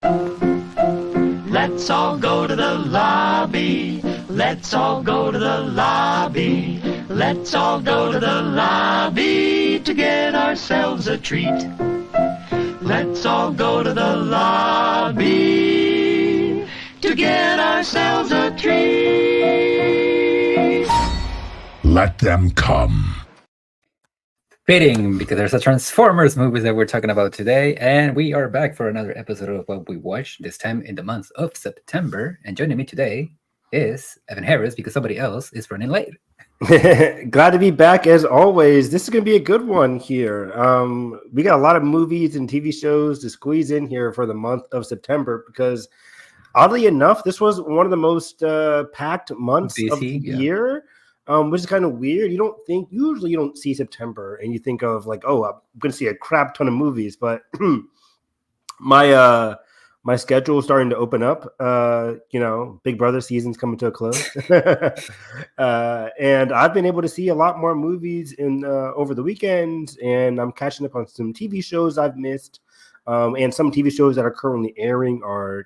Let's all go to the lobby. Let's all go to the lobby. Let's all go to the lobby to get ourselves a treat. Let's all go to the lobby to get ourselves a treat. Let them come. Fitting, because there's a Transformers movie that we're talking about today, and we are back for another episode of What We Watched, this time in the month of September. And joining me today is Evan Harris, because somebody else is running late. Glad to be back as always. This is going to be a good one here. We got a lot of movies and TV shows to squeeze in here for the month of September because, oddly enough, this was one of the most packed months of the year, which is kind of weird. Usually you don't see September and you think of like, oh, I'm going to see a crap ton of movies, but my schedule is starting to open up. Big Brother season's coming to a close. And I've been able to see a lot more movies over the weekend, and I'm catching up on some TV shows I've missed. And some TV shows that are currently airing are,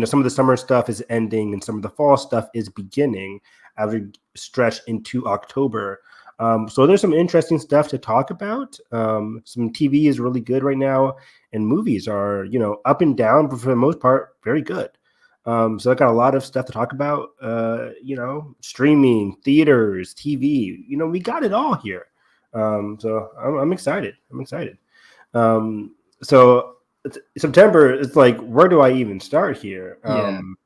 some of the summer stuff is ending and some of the fall stuff is beginning as we stretch into October. So there's some interesting stuff to talk about. Some TV is really good right now, and movies are, up and down, but for the most part, very good. So I got a lot of stuff to talk about, streaming, theaters, TV, we got it all here. So I'm excited. So September, it's like, where do I even start here?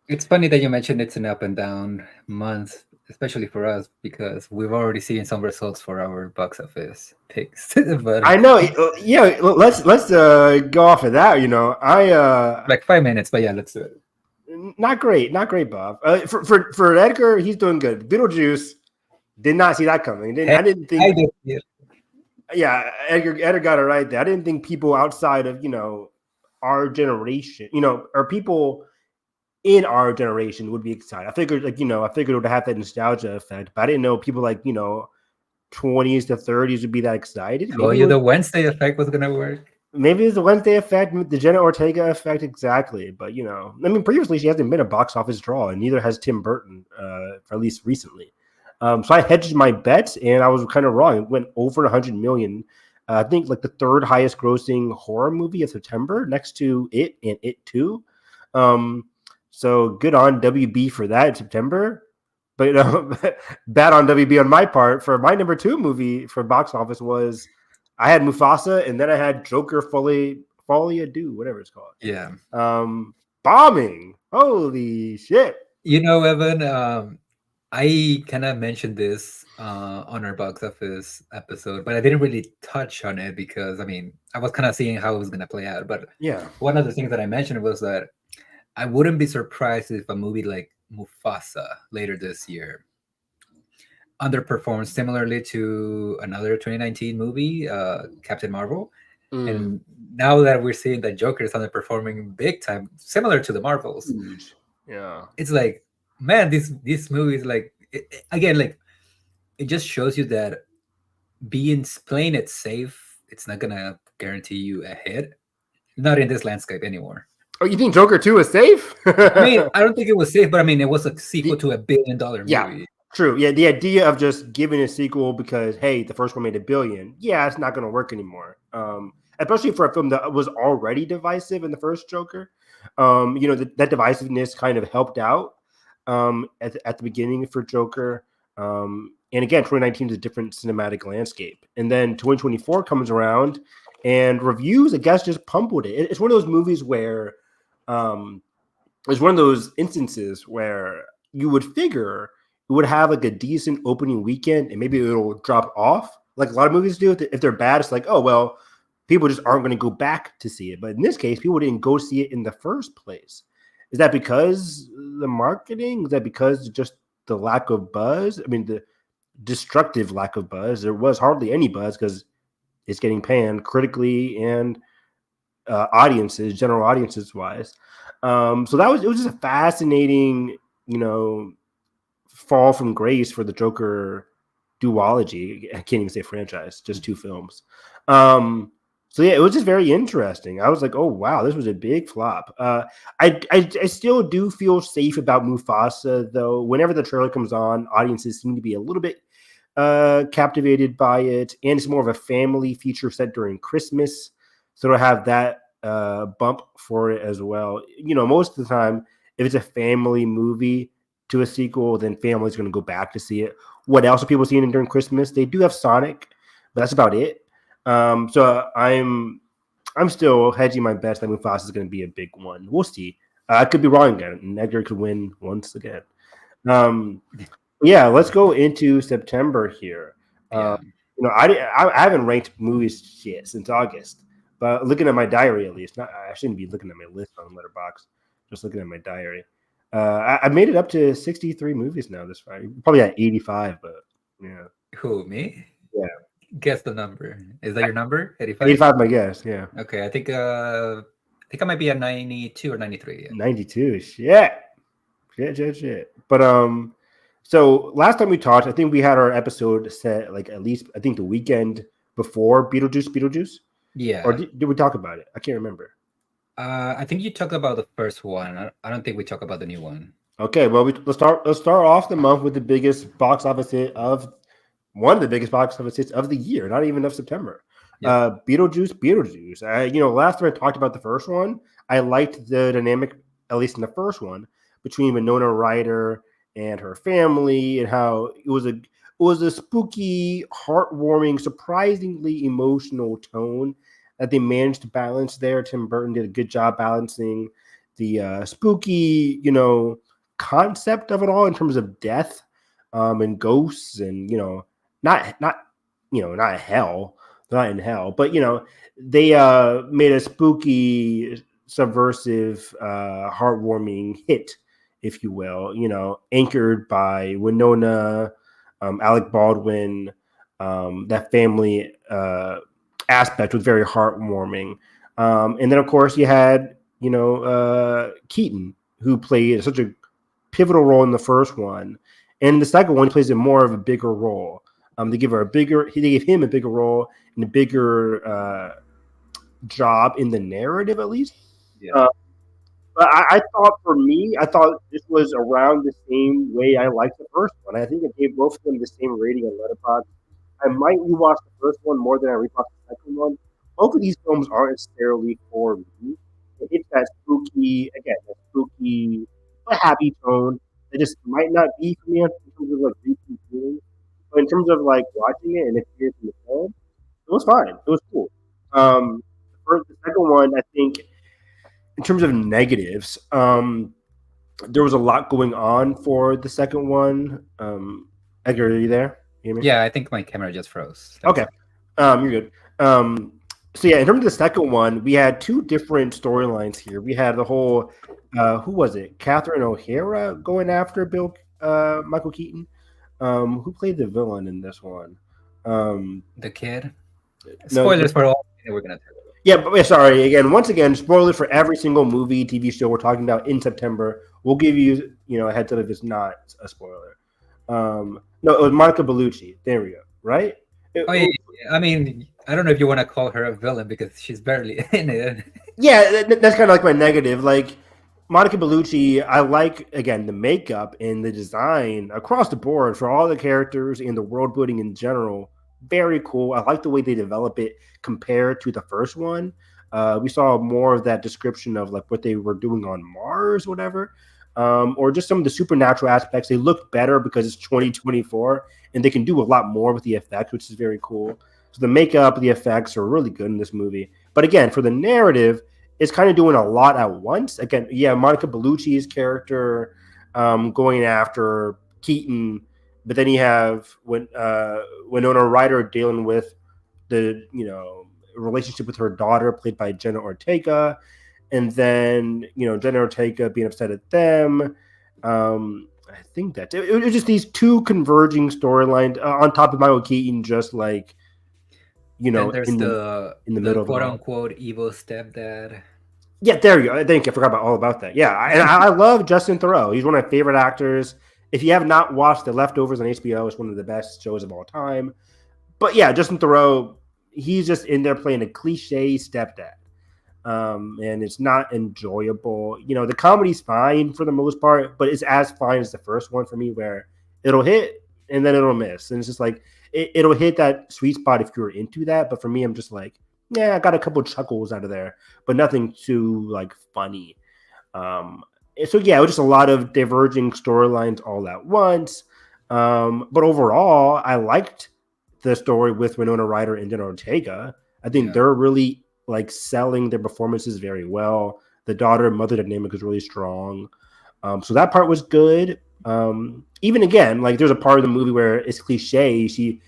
It's funny that you mentioned it's an up and down month, especially for us, because we've already seen some results for our box office picks. But I know, yeah. Let's go off of that. like 5 minutes, but yeah, let's do it. Not great, Bob. For Edgar, he's doing good. Beetlejuice, did not see that coming. I didn't think. I did. Yeah, Edgar got it right there. I didn't think people outside of our generation, or people in our generation would be excited. I figured it would have that nostalgia effect, but I didn't know people like 20s to 30s would be that excited. Maybe the Wednesday effect was gonna work. Maybe it's the Wednesday effect, the Jenna Ortega effect, exactly. But previously she hasn't been a box office draw, and neither has Tim Burton, for at least recently. So I hedged my bets, and I was kind of wrong. It went over 100 million. I think like the third highest grossing horror movie of September, next to It and It 2. So good on WB for that in September. But bad on WB on my part. For my number 2 movie for box office was, I had Mufasa, and then I had Joker Folie, Deux, whatever it's called. Yeah. Bombing. Holy shit. Evan, I kind of mentioned this on our box office episode, but I didn't really touch on it because, I was kind of seeing how it was going to play out. But yeah, one of the things that I mentioned was that I wouldn't be surprised if a movie like Mufasa later this year underperforms similarly to another 2019 movie, Captain Marvel. And now that we're seeing that Joker is underperforming big time, similar to the Marvels, it's like, man, this movie is like, it just shows you that playing it safe, it's not gonna guarantee you a hit. Not in this landscape anymore. Oh, you think Joker 2 is safe? I don't think it was safe, but it was a sequel to $1 billion movie. Yeah, true. Yeah, the idea of just giving a sequel because, hey, the first one made $1 billion, it's not going to work anymore. Especially for a film that was already divisive in the first Joker. That divisiveness kind of helped out at the beginning for Joker. And again, 2019 is a different cinematic landscape. And then 2024 comes around, and reviews, I guess, just pummeled it. It's one of those movies where it's one of those instances where you would figure it would have like a decent opening weekend and maybe it'll drop off like a lot of movies do. If they're bad, it's like, oh, well, people just aren't going to go back to see it. But in this case, people didn't go see it in the first place. Is that because the marketing? Is that because just the lack of buzz? The destructive lack of buzz. There was hardly any buzz because it's getting panned critically and general audiences wise. So it was just a fascinating, fall from grace for the Joker duology. I can't even say franchise, just 2 films. So yeah, it was just very interesting. I was like, oh wow, this was a big flop. I still do feel safe about Mufasa though. Whenever the trailer comes on, audiences seem to be a little bit captivated by it, and it's more of a family feature set during Christmas, so it'll have that bump for it as well. Most of the time, if it's a family movie to a sequel, then family's going to go back to see it. What else are people seeing during Christmas? They do have Sonic, but that's about it. So I'm still hedging my bets that Mufasa is going to be a big one. We'll see. I could be wrong again. Edgar could win once again. Yeah, let's go into September here. Yeah. I haven't ranked movies yet since August, but looking at my diary at least, I shouldn't be looking at my list on Letterboxd. Just looking at my diary. I made it up to 63 movies now this Friday. Probably at 85, but yeah. Who, me? Yeah. Guess the number. Is that your number? 85? 85, my guess. Yeah. Okay, I think I might be at 92 or 93. Yeah. 92. Shit. But so last time we talked, I think we had our episode set like at least I think the weekend before Beetlejuice. Yeah. Or did we talk about it? I can't remember. I think you talked about the first one. I don't think we talked about the new one. Okay, well let's start off the month with the biggest box office hit of one of the biggest box office hits of the year, not even of September. Yep. Beetlejuice. Last time I talked about the first one, I liked the dynamic, at least in the first one, between Winona Ryder and her family, and how it was a spooky, heartwarming, surprisingly emotional tone that they managed to balance there. Tim Burton did a good job balancing the spooky, concept of it all in terms of death and ghosts and, not hell. They're not in hell, but, they made a spooky, subversive, heartwarming hit, if you will, anchored by Winona, Alec Baldwin, that family aspect was very heartwarming. And then, of course, you had, Keaton, who played such a pivotal role in the first one. And the second one, he plays a more of a bigger role. They gave him a bigger role and a bigger job in the narrative, at least. Yeah. But I thought this was around the same way I liked the first one. I think I gave both of them the same rating on Letterboxd. I might rewatch the first one more than I rewatched the second one. Both of these films aren't necessarily for me. It's that spooky, a happy tone that just might not be for me in terms of like repeat feeling. But in terms of like watching it and experiencing the film, it was fine. It was cool. The second one, I think, in terms of negatives, there was a lot going on for the second one. Edgar, are you there? You hear me? Yeah, I think my camera just froze. Okay. You're good. So yeah, in terms of the second one, we had two different storylines here. We had the whole, who was it? Catherine O'Hara going after Michael Keaton. Who played the villain in this one? The kid. Spoilers for all we're gonna tell. Yeah, but sorry. Once again, spoilers for every single movie, TV show we're talking about in September. We'll give you, a heads up if it's not a spoiler. No, it was Monica Bellucci. There we go. Right? I mean, I don't know if you want to call her a villain because she's barely in it. Yeah, that's kind of like my negative. Like Monica Bellucci, I like again the makeup and the design across the board for all the characters and the world building in general. Very cool. I like the way they develop it compared to the first one. We saw more of that description of like what they were doing on Mars, whatever, or just some of the supernatural aspects. They look better because it's 2024 and they can do a lot more with the effects, which is very cool. So the makeup, the effects are really good in this movie. But again, for the narrative, it's kind of doing a lot at once. Again, yeah, Monica Bellucci's character going after Keaton. But then you have Winona Ryder dealing with the relationship with her daughter, played by Jenna Ortega, and then Jenna Ortega being upset at them. I think that it was just these two converging storylines on top of Michael Keaton, just like there's in the middle, quote unquote evil stepdad. Yeah, there you go. I think I forgot all about that. Yeah, and I love Justin Theroux. He's one of my favorite actors. If you have not watched The Leftovers on HBO, it's one of the best shows of all time. But yeah, Justin Theroux, he's just in there playing a cliche stepdad. And it's not enjoyable. You know, the comedy's fine for the most part, but it's as fine as the first one for me, where it'll hit and then it'll miss. And it's just like it'll hit that sweet spot if you're into that. But for me, I'm just like, yeah, I got a couple chuckles out of there, but nothing too like funny. So yeah, it was just a lot of diverging storylines all at once. But overall, I liked the story with Winona Ryder and Jenna Ortega. I think they're really like selling their performances very well. The daughter mother dynamic is really strong. So that part was good. Even again, like there's a part of the movie where it's cliche. She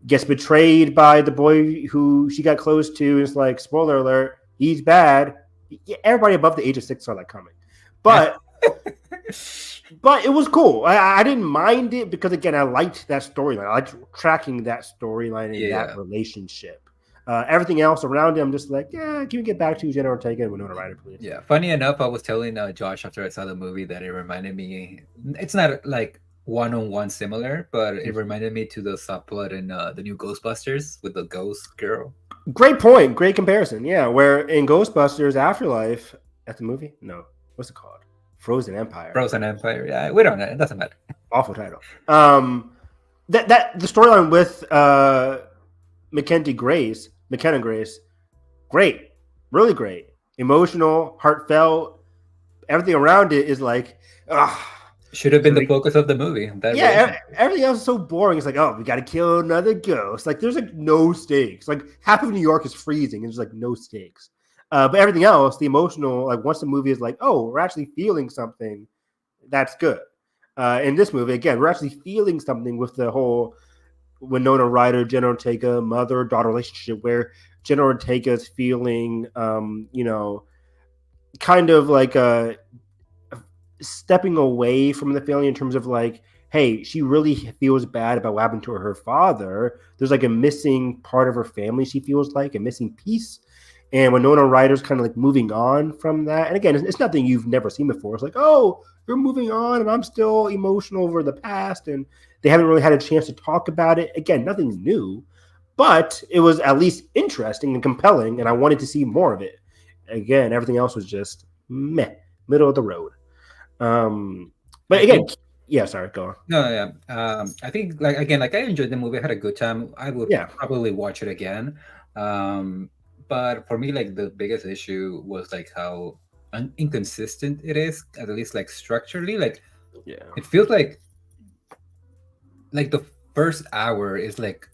gets betrayed by the boy who she got close to. And it's like, spoiler alert, he's bad. Everybody above the age of 6 saw that coming. But but it was cool. I didn't mind it because again, I liked that storyline. I liked tracking that storyline and that relationship. Everything else around him, I'm just like, yeah, can we get back to Jenna Ortega and Winona Ryder, please? Yeah. Funny enough, I was telling Josh after I saw the movie that it reminded me. It's not like one-on-one similar, but it reminded me to the subplot in the new Ghostbusters with the ghost girl. Great point. Great comparison. Yeah, where in Ghostbusters Afterlife, that's the movie? No. What's it called? Frozen Empire. Frozen Empire. Yeah, we don't know. It doesn't matter. Awful title. That the storyline with McKenna Grace, great, really great, emotional, heartfelt. Everything around it is like, should have been the focus of the movie. Everything else is so boring. It's like, oh, we got to kill another ghost. Like, there's like no stakes. Like half of New York is freezing, and there's like no stakes. But everything else, the emotional, like once the movie is like, oh, we're actually feeling something, that's good. In this movie, again, we're actually feeling something with the whole Winona Ryder, Jenna Ortega, mother-daughter relationship, where Jenna Ortega is feeling, kind of like stepping away from the family in terms of like, hey, she really feels bad about what happened to her father. There's like a missing part of her family, she feels like, a missing piece. And Winona Ryder's kind of like moving on from that. And again, it's nothing you've never seen before. It's like, oh, you're moving on and I'm still emotional over the past. And they haven't really had a chance to talk about it. Again, nothing new, but it was at least interesting and compelling. And I wanted to see more of it. Again, everything else was just meh, middle of the road. But again, sorry, go on. No, yeah. I think like I enjoyed the movie. I had a good time. I would probably watch it again. But for me, like the biggest issue was like how inconsistent it is, at least like structurally. Like, it feels like the first hour is like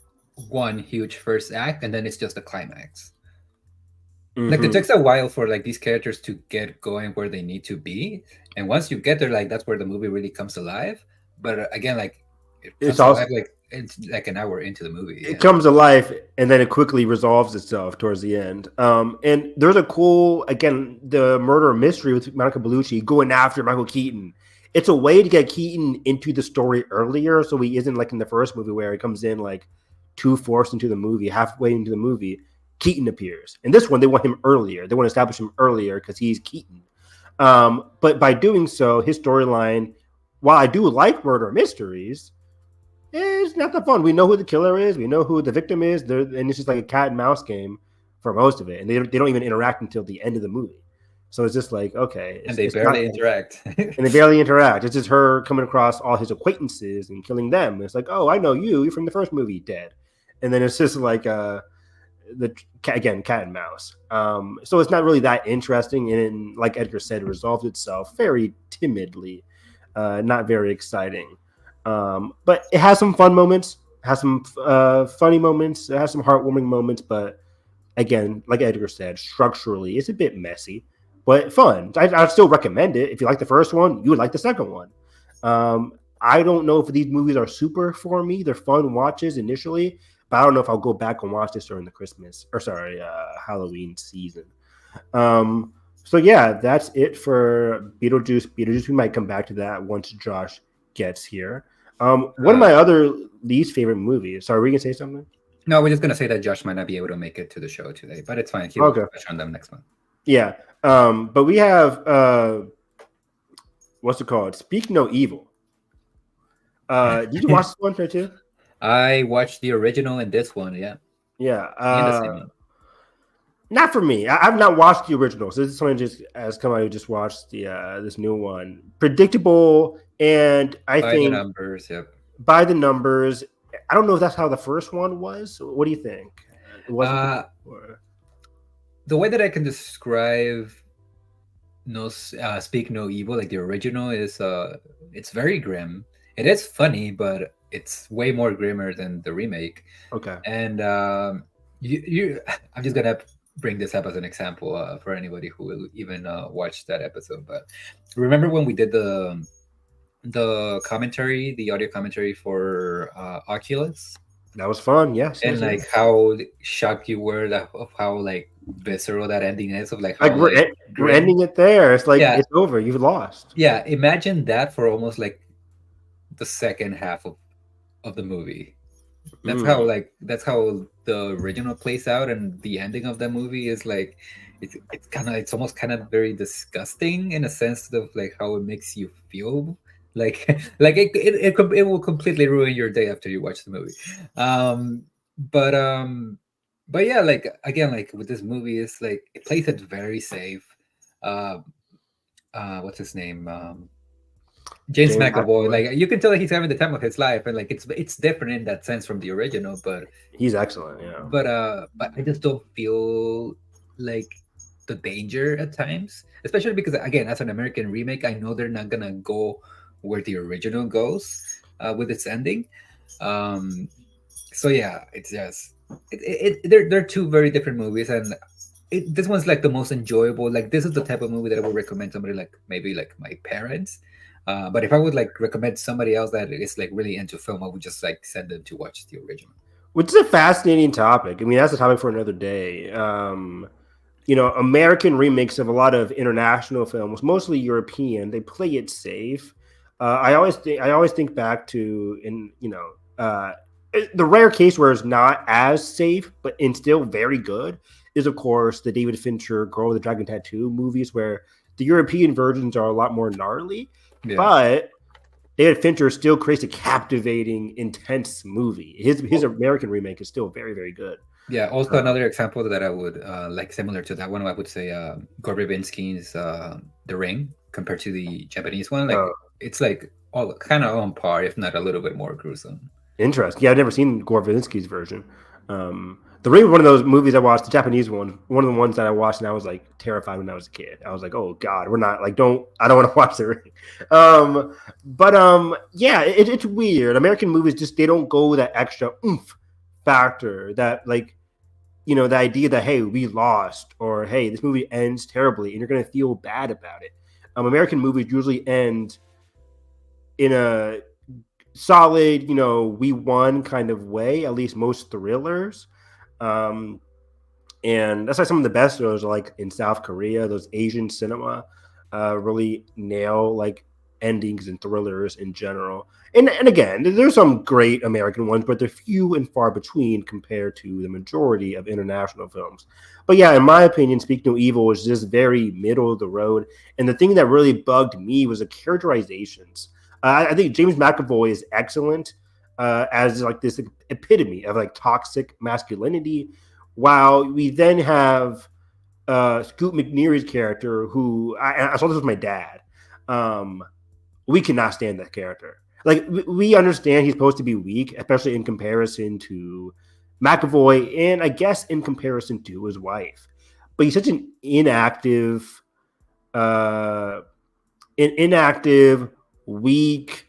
one huge first act, and then it's just the climax. Mm-hmm. Like it takes a while for like these characters to get going where they need to be, and once you get there, like that's where the movie really comes alive. But again, like it's also it's like an hour into the movie. It comes alive and then it quickly resolves itself towards the end. And there's a cool, again, the murder mystery with Monica Bellucci going after Michael Keaton. It's a way to get Keaton into the story earlier, so he isn't like in the first movie where he comes in like 2/4 into the movie, halfway into the movie, Keaton appears. In this one, they want him earlier. They want to establish him earlier because he's Keaton. But by doing so, his storyline, while I do like murder mysteries, it's not that fun. We know who the killer is. We know who the victim is. And it's just like a cat and mouse game for most of it. And they don't even interact until the end of the movie. So it's just like, okay. And they barely interact. And they barely interact. It's just her coming across all his acquaintances and killing them. And it's like, oh, I know you. You're from the first movie, dead. And then it's just like cat and mouse. So it's not really that interesting. And like Edgar said, it resolved itself very timidly. Not very exciting. But it has some fun moments, has some funny moments, it has some heartwarming moments, but again, like Edgar said, structurally, it's a bit messy, but fun. I'd still recommend it. If you like the first one, you would like the second one. I don't know if these movies are super for me. They're fun watches initially, but I don't know if I'll go back and watch this during the Halloween season. So yeah, that's it for Beetlejuice. We might come back to that once Josh gets here. One of my other least favorite movies. Sorry, were you gonna say something? No, we're just gonna say that Josh might not be able to make it to the show today, but it's fine. He'll touch on them next month. Yeah. But we have what's it called? Speak No Evil. Did you watch this one too? I watched the original and this one, yeah. Yeah. and the same. Not for me. I've not watched the original, so this is something just as come who just watched the this new one. Predictable, and I By the think numbers, yep. by the numbers. I don't know if that's how the first one was. What do you think? It wasn't. Or... The way that I can describe Speak No Evil, like the original, is it's very grim. It is funny, but it's way more grimmer than the remake. Okay. And you I'm just gonna bring this up as an example for anybody who will even watch that episode. But remember when we did the commentary, the audio commentary for Oculus, That was fun. Yes. and Yes, like yes. how shocked you were of how like visceral that ending is, of like how Like like we're grim. ending it there. It's like Yeah, it's over. You've lost. yeah. Imagine that for almost like the second half of the movie. Mm. That's how the original plays out, and the ending of the movie is like it's almost kind of very disgusting in a sense of like how it makes you feel like like it will completely ruin your day after you watch the movie. um but but yeah, like again, like with this movie, it's like it plays it very safe. uh what's his name, James James McAvoy, McAvoy. like you can tell that he's having the time of his life, and like it's different in that sense from the original, He's excellent. Yeah. but I just don't feel like the danger at times, especially because again, as an American remake, I know they're not gonna go where the original goes with its ending. Um, so yeah, it's just they're two very different movies, and this one's like the most enjoyable. Like this is the type of movie that I would recommend somebody like maybe like my parents. But if I would like recommend somebody else that is like really into film, I would just like send them to watch the original. Which is a fascinating topic. I mean, that's a topic for another day. American remakes of a lot of international films, mostly European, they play it safe. I always think back to the rare case where it's not as safe, but and still very good is of course the David Fincher Girl with the Dragon Tattoo movies, where the European versions are a lot more gnarly, Yeah. but David Fincher still creates a captivating, intense movie. His American remake is still very, very good. Yeah. Also, Uh, another example that I would like similar to that one, I would say Gore Verbinski's The Ring compared to the Japanese one. Like uh, it's like all kind of on par, if not a little bit more gruesome. Interesting. Yeah, I've never seen Gore Verbinski's version. The Ring, one of those movies I watched, the Japanese one of the ones that I watched, and I was like terrified when I was a kid. I was like, "Oh God, we're not like I don't want to watch The Ring." Yeah, it's weird. American movies just they don't go that extra oomph factor that like the idea that hey we lost or hey this movie ends terribly and you're gonna feel bad about it. American movies usually end in a solid, we won kind of way, at least most thrillers. Um, and that's why some of the best thrillers are like in South Korea, those Asian cinema really nail like endings and thrillers in general. And again, there's some great American ones, but they're few and far between compared to the majority of international films. But yeah, in my opinion, Speak No Evil was just very middle of the road. And the thing that really bugged me was the characterizations. I think James McAvoy is excellent as like this epitome of like toxic masculinity, while we then have Scoot McNairy's character, who I saw this with my dad. We cannot stand that character. Like we understand he's supposed to be weak, especially in comparison to McAvoy, and I guess in comparison to his wife. But he's such an uh, inactive, weak,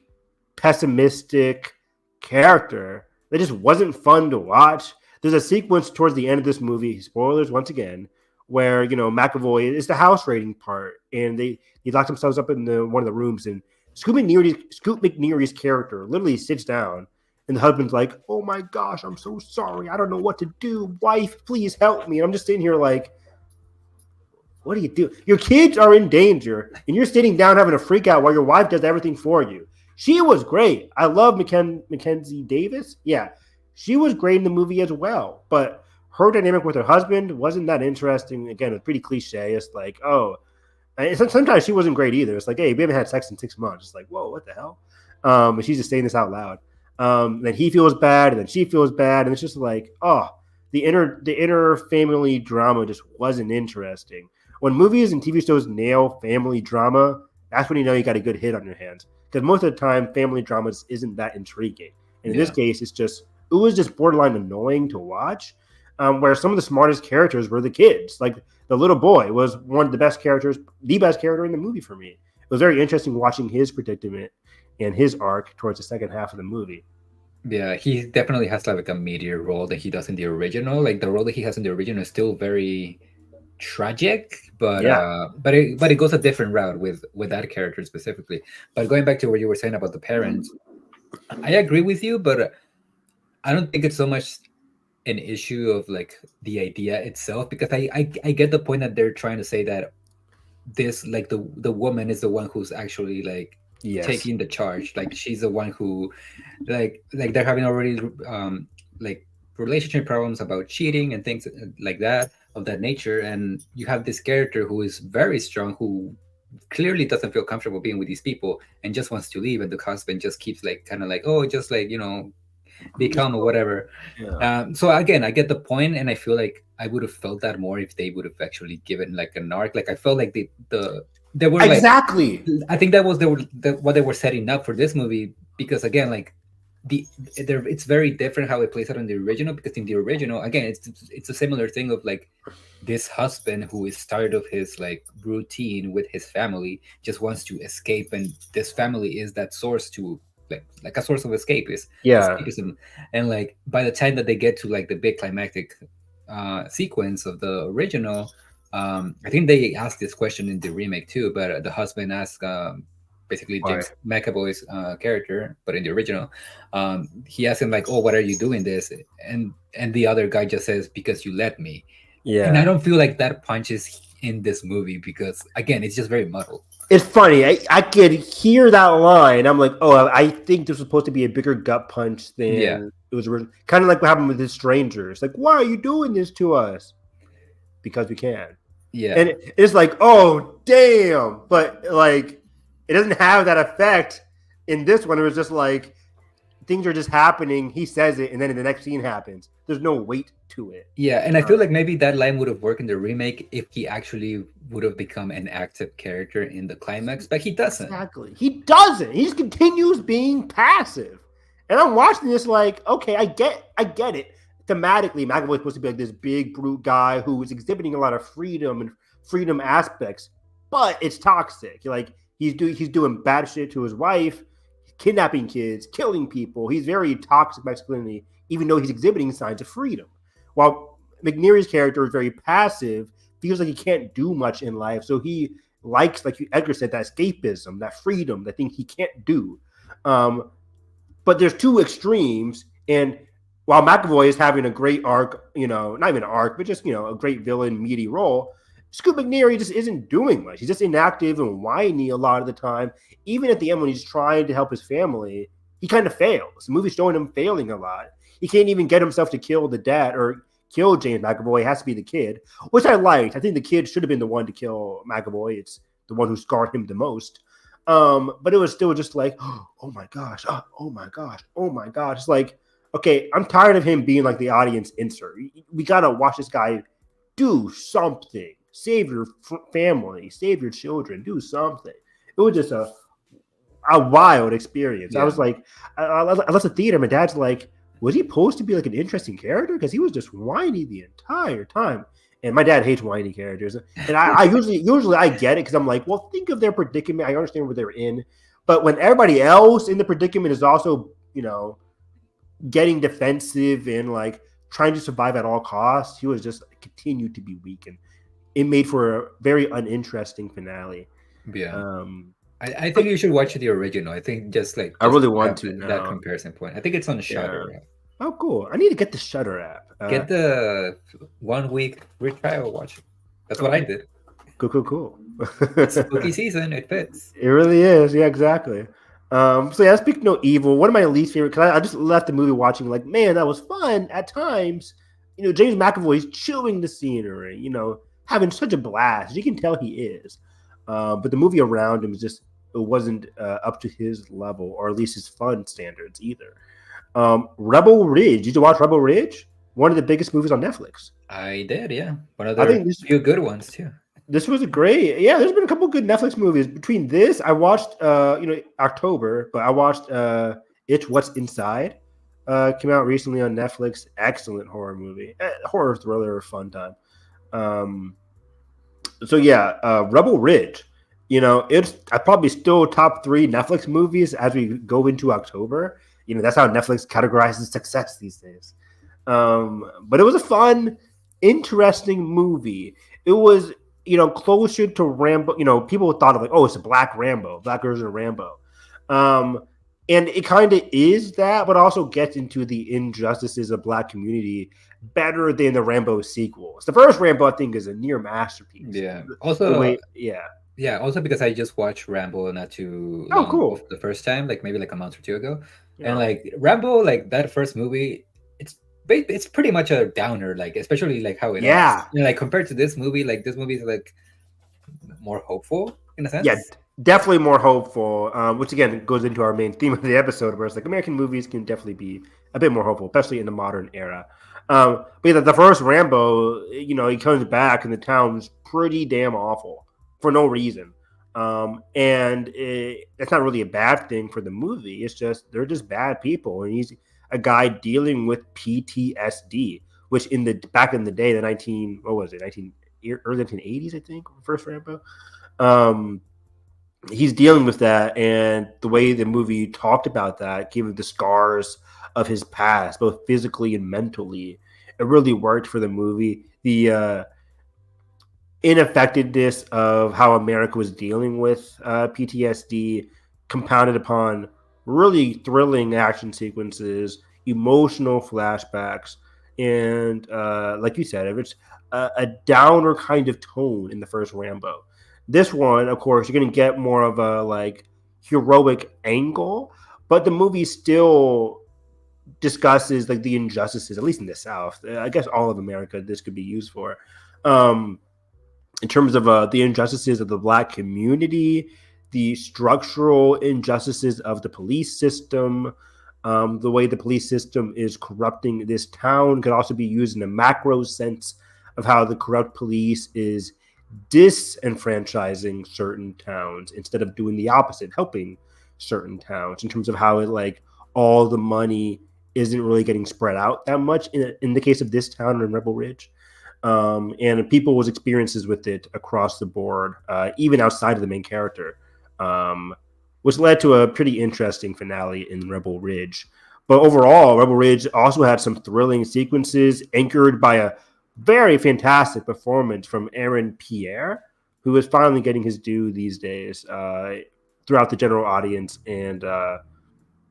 pessimistic character that just wasn't fun to watch. There's a sequence towards the end of this movie, spoilers once again, where McAvoy is the house raiding part, and they lock themselves up in one of the rooms, and Scoot McNairy's character literally sits down, and the husband's like, "Oh my gosh, I'm so sorry. I don't know what to do. Wife, please help me." And I'm just sitting here like, what do you do? Your kids are in danger, and you're sitting down having a freak out while your wife does everything for you. She was great. I love Mackenzie Davis. Yeah, she was great in the movie as well. But her dynamic with her husband wasn't that interesting. Again, it's pretty cliche. It's like, oh, and sometimes she wasn't great either. It's like, hey, we haven't had sex in 6 months. It's like, whoa, what the hell? And she's just saying this out loud. Then he feels bad, and then she feels bad, and it's just like, oh, the inner family drama just wasn't interesting. When movies and TV shows nail family drama, that's when you know you got a good hit on your hands. Because most of the time, family drama isn't that intriguing. And in this Yeah. case, it was just borderline annoying to watch. Where some of the smartest characters were the kids. Like the little boy was one of the best characters, the best character in the movie for me. It was very interesting watching his predicament and his arc towards the second half of the movie. Yeah, he definitely has like a meteor role that he does in the original. Like the role that he has in the original is still very tragic, Yeah. but it goes a different route with that character specifically. But going back to what you were saying about the parents, I agree with you, but I don't think it's so much an issue of like the idea itself because I get the point that they're trying to say that this like the woman is the one who's actually like Yes. taking the charge, like she's the one who like they're having already like relationship problems about cheating and things like that of that nature, and you have this character who is very strong who clearly doesn't feel comfortable being with these people and just wants to leave, and the husband just keeps like kind of like, oh, just like, you know, become or whatever. Yeah. So again, I get the point, and I feel like I would have felt that more if they would have actually given like an arc. Like I felt like they were like, Exactly. I think that was what they were setting up for this movie because again, like the it's very different how it plays out in the original because in the original, again, it's a similar thing of like this husband who is tired of his like routine with his family, just wants to escape, and this family is that source to like a source of Yeah. escapism. And like by the time that they get to like the big climactic sequence of the original, I think they asked this question in the remake too, but the husband asked basically Why? James McAvoy's character, but in the original, he asked him like, "Oh, what are you doing this?" And the other guy just says, "Because you let me." And I Yeah. don't feel like that punches in this movie because again, it's just very muddled. It's funny. I could hear that line. I'm like, oh, I think this was supposed to be a bigger gut punch Yeah, than it was original. Kind of like what happened with the strangers. Like, why are you doing this to us? Because we can. yeah. And it's like, oh, damn. But like, it doesn't have that effect in this one. It was just like things are just happening. He says it, and then the next scene happens. There's no weight to it. Yeah, and I feel like maybe that line would have worked in the remake if he actually would have become an active character in the climax, but he doesn't. Exactly. He doesn't. He just continues being passive. And I'm watching this like, okay, I get it. Thematically, McAvoy's supposed to be like this big brute guy who is exhibiting a lot of freedom and freedom aspects, but it's toxic. Like he's doing bad shit to his wife, kidnapping kids, killing people. He's very toxic masculinity, even though he's exhibiting signs of freedom. While McNeary's character is very passive, feels like he can't do much in life, so he likes, like Edgar said, that escapism, that freedom, that thing he can't do. But there's two extremes, and while McAvoy is having a great arc, not even an arc, but just a great villain, meaty role, Scoot McNairy just isn't doing much. He's just inactive and whiny a lot of the time. Even at the end when he's trying to help his family, he kind of fails. The movie's showing him failing a lot. He can't even get himself to kill the dad or kill James McAvoy. It has to be the kid, which I liked. I think the kid should have been the one to kill McAvoy. It's the one who scarred him the most. But it was still just like, oh my gosh, oh my gosh, oh my gosh. It's like, okay, I'm tired of him being like the audience insert. We got to watch this guy do something. Save your family, save your children, do something. It was just a wild experience. Yeah. I was like, I left the theater. My dad's like, was he supposed to be like an interesting character? Because he was just whiny the entire time. And my dad hates whiny characters. And I usually I get it because I'm like, well, think of their predicament. I understand what they're in. But when everybody else in the predicament is also, getting defensive and like trying to survive at all costs, he was just continued to be weak, and it made for a very uninteresting finale. Yeah. I think you should watch the original. I think just like I really to want have to that now. comparison point. I think it's on the Shutter app. Oh, cool. I need to get the Shutter app. Get the 1 week free trial. Watch it. That's what I did. Cool. Spooky season. It fits. It really is. Yeah, exactly. So yeah, Speak No Evil. One of my least favorite, because I just left the movie watching like, man, that was fun at times. James McAvoy's chewing the scenery, having such a blast. You can tell he is. But the movie around him it wasn't up to his level, or at least his fun standards either. Rebel Ridge. Did you watch Rebel Ridge? one of the biggest movies on Netflix. I did, yeah. One of I the think this few good ones too. this was a great. Yeah, there's been a couple good Netflix movies. Between this, I watched October, but I watched It's What's Inside. Came out recently on Netflix. Excellent horror movie, horror thriller, fun time. Um, so yeah, Rebel Ridge. It's I probably still top three Netflix movies as we go into October. That's how Netflix categorizes success these days. But it was a fun, interesting movie. It was, closer to Rambo. People thought of like, oh, it's a black Rambo, black version of Rambo. Um, and it kind of is that, but also gets into the injustices of black community better than the Rambo sequels. The first Rambo, I think, is a near masterpiece. Yeah. The Also, way, yeah. yeah. Also because I just watched Rambo not too Oh, long cool. of the first time, like maybe like a month or two ago, and Yeah. like Rambo, like that first movie, it's pretty much a downer, like especially like how it ends. Yeah. Like compared to this movie, like this movie is like more hopeful in a Yeah, sense. definitely more hopeful. Which again goes into our main theme of the episode, where it's like American movies can definitely be a bit more hopeful, especially in the modern era. But yeah, the first Rambo, he comes back and the town's pretty damn awful for no reason. That's not really a bad thing for the movie. It's just they're just bad people, and he's a guy dealing with PTSD, which in the back in the day, the 19 what was it 19 early 1980s, I think, first Rambo. Um, he's dealing with that, and the way the movie talked about that, given the scars of his past, both physically and mentally, it really worked for the movie. The ineffectiveness of how America was dealing with PTSD, compounded upon really thrilling action sequences, emotional flashbacks, and like you said, it's a downer kind of tone in the first Rambo. This one, of course, you're going to get more of a like heroic angle, but the movie still discusses like the injustices, at least in the South. I guess all of America, this could be used for. Um, in terms of the injustices of the black community, the structural injustices of the police system, the way the police system is corrupting this town could also be used in a macro sense of how the corrupt police is disenfranchising certain towns instead of doing the opposite, helping certain towns in terms of how it like all the money isn't really getting spread out that much in the case of this town in Rebel Ridge. And people's experiences with it across the board, even outside of the main character, which led to a pretty interesting finale in Rebel Ridge. But overall, Rebel Ridge also had some thrilling sequences anchored by a very fantastic performance from Aaron Pierre, who is finally getting his due these days throughout the general audience and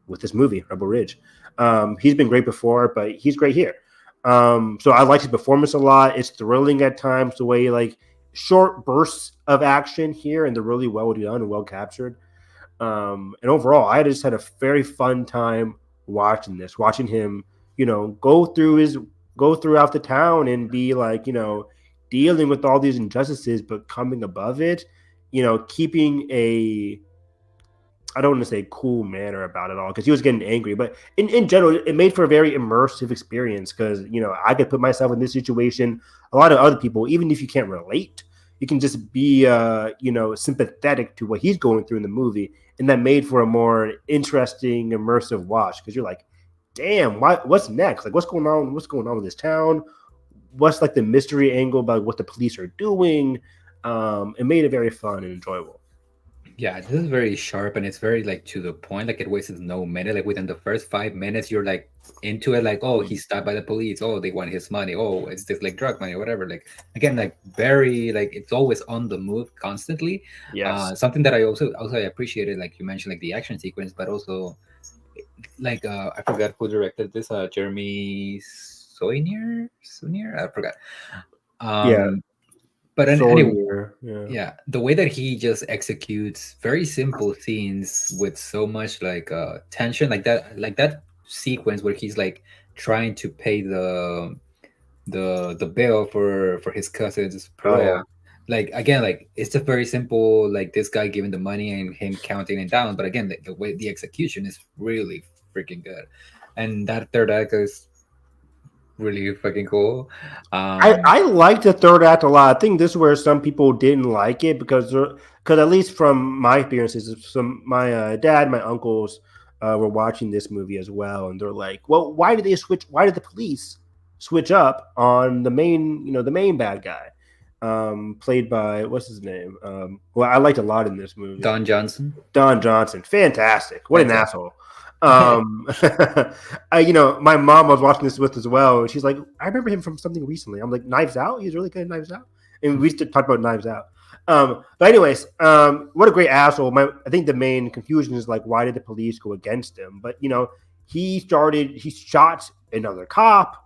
with this movie, Rebel Ridge. He's been great before, but he's great here. So I like his performance a lot. It's thrilling at times, the way like short bursts of action here, and they're really well done and well captured. And overall, I just had a very fun time watching him, go throughout the town and be like, dealing with all these injustices, but coming above it, keeping a I don't want to say cool manner about it all because he was getting angry, but in general, it made for a very immersive experience because, I could put myself in this situation. A lot of other people, even if you can't relate, you can just be, sympathetic to what he's going through in the movie. And that made for a more interesting, immersive watch because you're like, damn, what's next? Like, what's going on? What's going on with this town? What's like the mystery angle about what the police are doing? It made it very fun and enjoyable. Yeah, this is very sharp and it's very like to the point. Like it wastes no minute. Like within the first 5 minutes, you're like into it. Like, oh, he's stopped by the police. Oh, they want his money. Oh, it's this like drug money or whatever. Like again, like very like it's always on the move constantly. Yes. Something that I also I appreciated, like you mentioned, like the action sequence, but also like I forgot who directed this. Jeremy Saunier. I forgot. Yeah. Um, but anyway, Sawyer. Yeah. yeah, the way that he just executes very simple scenes with so much like tension, like that sequence where he's like trying to pay the bill for his cousin's Oh yeah. parole. Like again, like it's just very simple, like this guy giving the money and him counting it down. But again, the way the execution is really freaking good, and that third act is really fucking cool. I like the third act a lot. I think this is where some people didn't like it because at least from my experiences, some my dad, my uncles were watching this movie as well, and they're like, "Well, why did they switch? Why did the police switch up on the main, the main bad guy, played by what's his name? Well, I liked a lot in this movie. Don Johnson. Don Johnson, fantastic. What an Fantastic. asshole. My mom was watching this with as well. And she's like, I remember him from something recently. I'm like, Knives Out. He's really good at Knives Out. And we used to talk about Knives Out. But anyways, what a great asshole. I think the main confusion is like, why did the police go against him? But he shot another cop.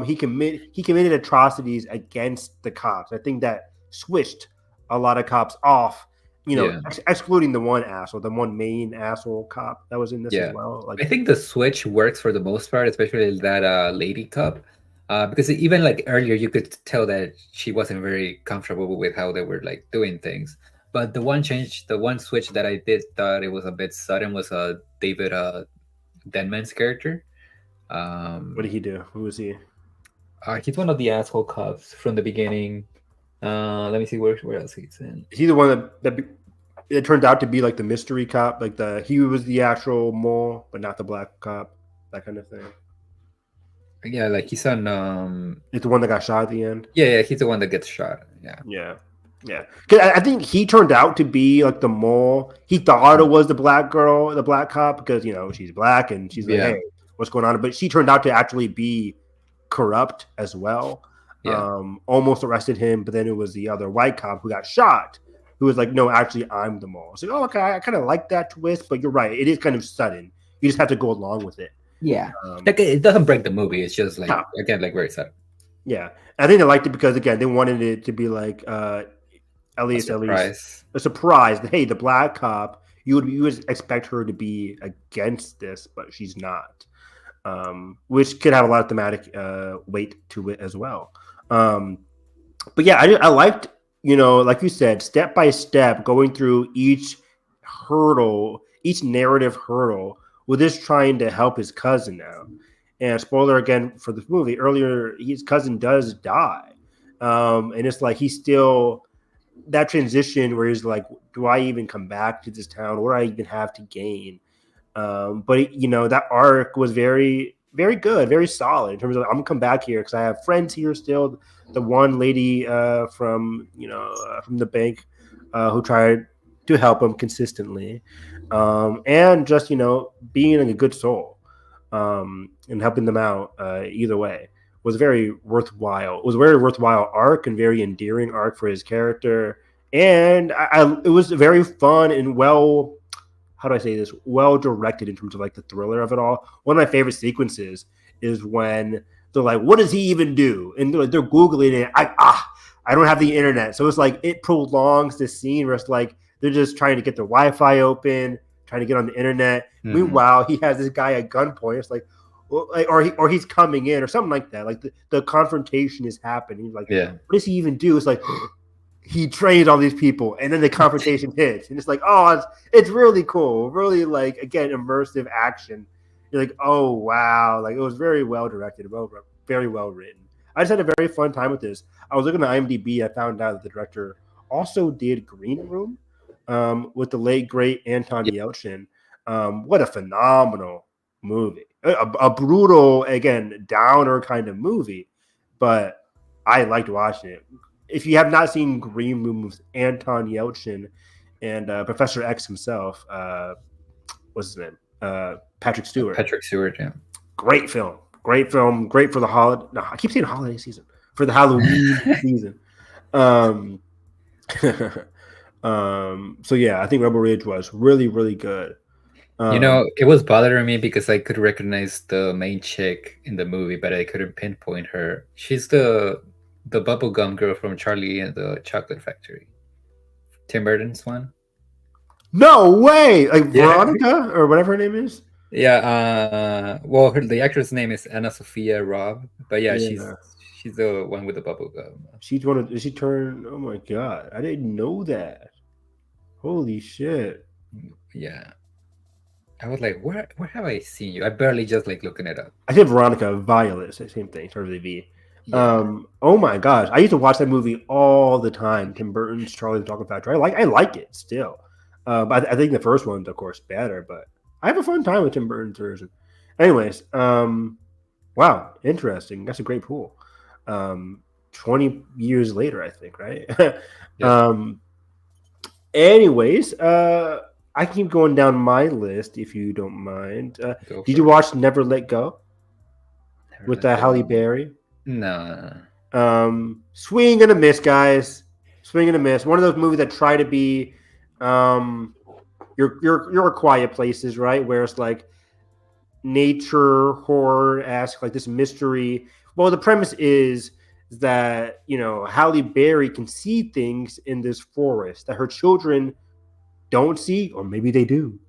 He committed atrocities against the cops. I think that switched a lot of cops off. Yeah. Excluding the one asshole, the one main asshole cop that was in this as well. Like, I think the switch works for the most part, especially that lady cop, because even like earlier you could tell that she wasn't very comfortable with how they were like doing things. But the one switch that I did thought it was a bit sudden was David Denman's character. What did he do? Who was he? He's one of the asshole cops from the beginning. Let me see where else he's in. Is he the one that it turned out to be like the mystery cop? Like he was the actual mole, but not the black cop, that kind of thing. Yeah, like he's on. It's the one that got shot at the end. Yeah, he's the one that gets shot. Yeah. Because I think he turned out to be like the mole. He thought it was the black girl, the black cop, because she's black and she's like, hey, what's going on? But she turned out to actually be corrupt as well. Almost arrested him, but then it was the other white cop who got shot, who was like, no, actually, I'm the mole. So, okay, I kind of like that twist, but you're right. It is kind of sudden. You just have to go along with it. Yeah. It doesn't break the movie. It's just like, again, like very sudden. Yeah. I think they liked it because, again, they wanted it to be like, at least a surprise. Hey, the black cop, you would expect her to be against this, but she's not. Which could have a lot of thematic weight to it as well. But yeah, I liked, like you said, step by step, going through each narrative hurdle, with this trying to help his cousin out. And spoiler again for the movie, earlier his cousin does die. And it's like he's still that transition where he's like, do I even come back to this town? What do I even have to gain? But that arc was very, very good, very solid in terms of I'm gonna come back here because I have friends here still. The one lady from the bank who tried to help him consistently, and just being a good soul and helping them out either way was very worthwhile. It was a very worthwhile arc and very endearing arc for his character, and it was very fun and well. How do I say this? Well directed in terms of like the thriller of it all. One of my favorite sequences is when they're like, "What does he even do?" And they're googling it. I don't have the internet, so it's like it prolongs the scene where it's like they're just trying to get their Wi-Fi open, trying to get on the internet. Mm-hmm. Meanwhile, he has this guy at gunpoint. It's like, or he's coming in or something like that. Like the confrontation is happening. He's like, what does he even do? It's like. He trains all these people, and then the confrontation hits, and it's like, it's really cool, really like again immersive action. You're like, oh wow, like it was very well directed, very well written. I just had a very fun time with this. I was looking at IMDb, I found out that the director also did Green Room with the late great Anton Yelchin. What a phenomenal movie! A brutal, again, downer kind of movie, but I liked watching it. If you have not seen Green Room with Anton Yelchin and Professor X himself, what's his name? Patrick Stewart. Yeah. Great film. Great for the holiday. No, I keep saying holiday season. For the Halloween season. So yeah, I think Rebel Ridge was really, really good. It was bothering me because I could recognize the main chick in the movie, but I couldn't pinpoint her. She's the bubblegum girl from Charlie and the Chocolate Factory. Tim Burton's one. No way! Like Veronica or whatever her name is? Yeah, the actress name is Anna Sophia Robb. But she's the one with the bubblegum. Is she turned? Oh my god. I didn't know that. Holy shit. Yeah. I was like, where have I seen you? I barely just like looking it up. I said Veronica Violet, same thing, starts with a V. Yeah. Oh my gosh, I used to watch that movie all the time. Tim Burton's Charlie the Chocolate Factory. I like it still. I think the first one's of course better, but I have a fun time with Tim Burton's version. Anyways, wow, interesting. That's a great pool. 20 years later, I think, right? Yep. Anyways, I keep going down my list if you don't mind. Go Did for you it. watch Never Let Go Never with let Halle go. Berry? No. Swing and a miss, guys. Swing and a miss. One of those movies that try to be um, your quiet places, right? Where it's like nature horror esque, like this mystery. Well, the premise is that Halle Berry can see things in this forest that her children don't see, or maybe they do.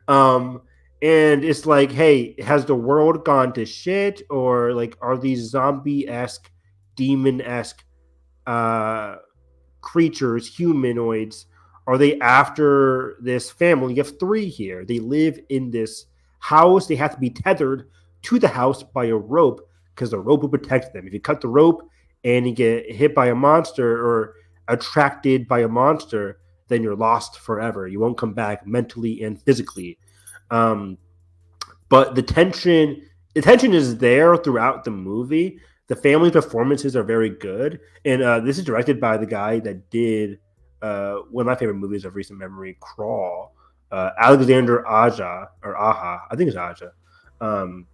Um, and it's like, hey, has the world gone to shit, or like are these zombie esque, demon esque creatures, humanoids? Are they after this family? You have three here. They live in this house. They have to be tethered to the house by a rope because the rope will protect them. If you cut the rope and you get hit by a monster or attracted by a monster, then you're lost forever. You won't come back mentally and physically. Um, but the tension is there throughout the movie. The family performances are very good, and this is directed by the guy that did one of my favorite movies of recent memory, Crawl. Alexander Aja or Aja, I think it's Aja. Um,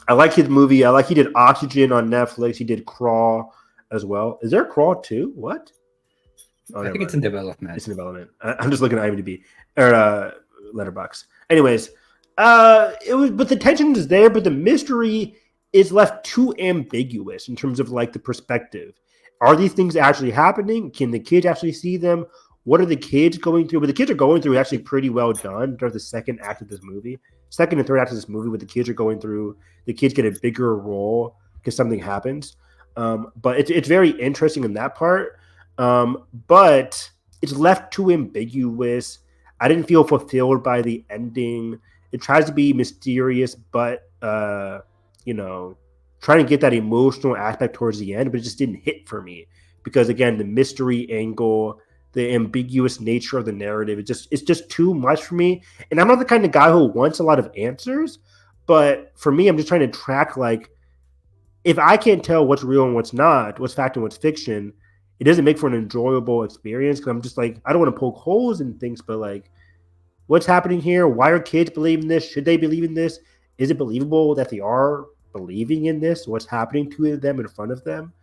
I like his movie. I like he did Oxygen on Netflix. He did Crawl as well. Is there a Crawl too? What? Oh, I never think it's mind. in development. It's in development. I'm just looking at IMDb or Letterbox. Anyways, but the tension is there, but the mystery is left too ambiguous in terms of like the perspective. Are these things actually happening? Can the kids actually see them? What are the kids going through? What the kids are going through is actually pretty well done during the second act of this movie. Second and third act of this movie, what the kids are going through, the kids get a bigger role because something happens. But it's very interesting in that part. But it's left too ambiguous. I didn't feel fulfilled by the ending. It tries to be mysterious, but trying to get that emotional aspect towards the end, but it just didn't hit for me because again, the mystery angle, the ambiguous nature of the narrative, it's just too much for me. And I'm not the kind of guy who wants a lot of answers, but for me, I'm just trying to track like if I can't tell what's real and what's not, what's fact and what's fiction, it doesn't make for an enjoyable experience because I'm just like, I don't want to poke holes in things, but like, what's happening here? Why are kids believing this? Should they believe in this? Is it believable that they are believing in this? What's happening to them in front of them?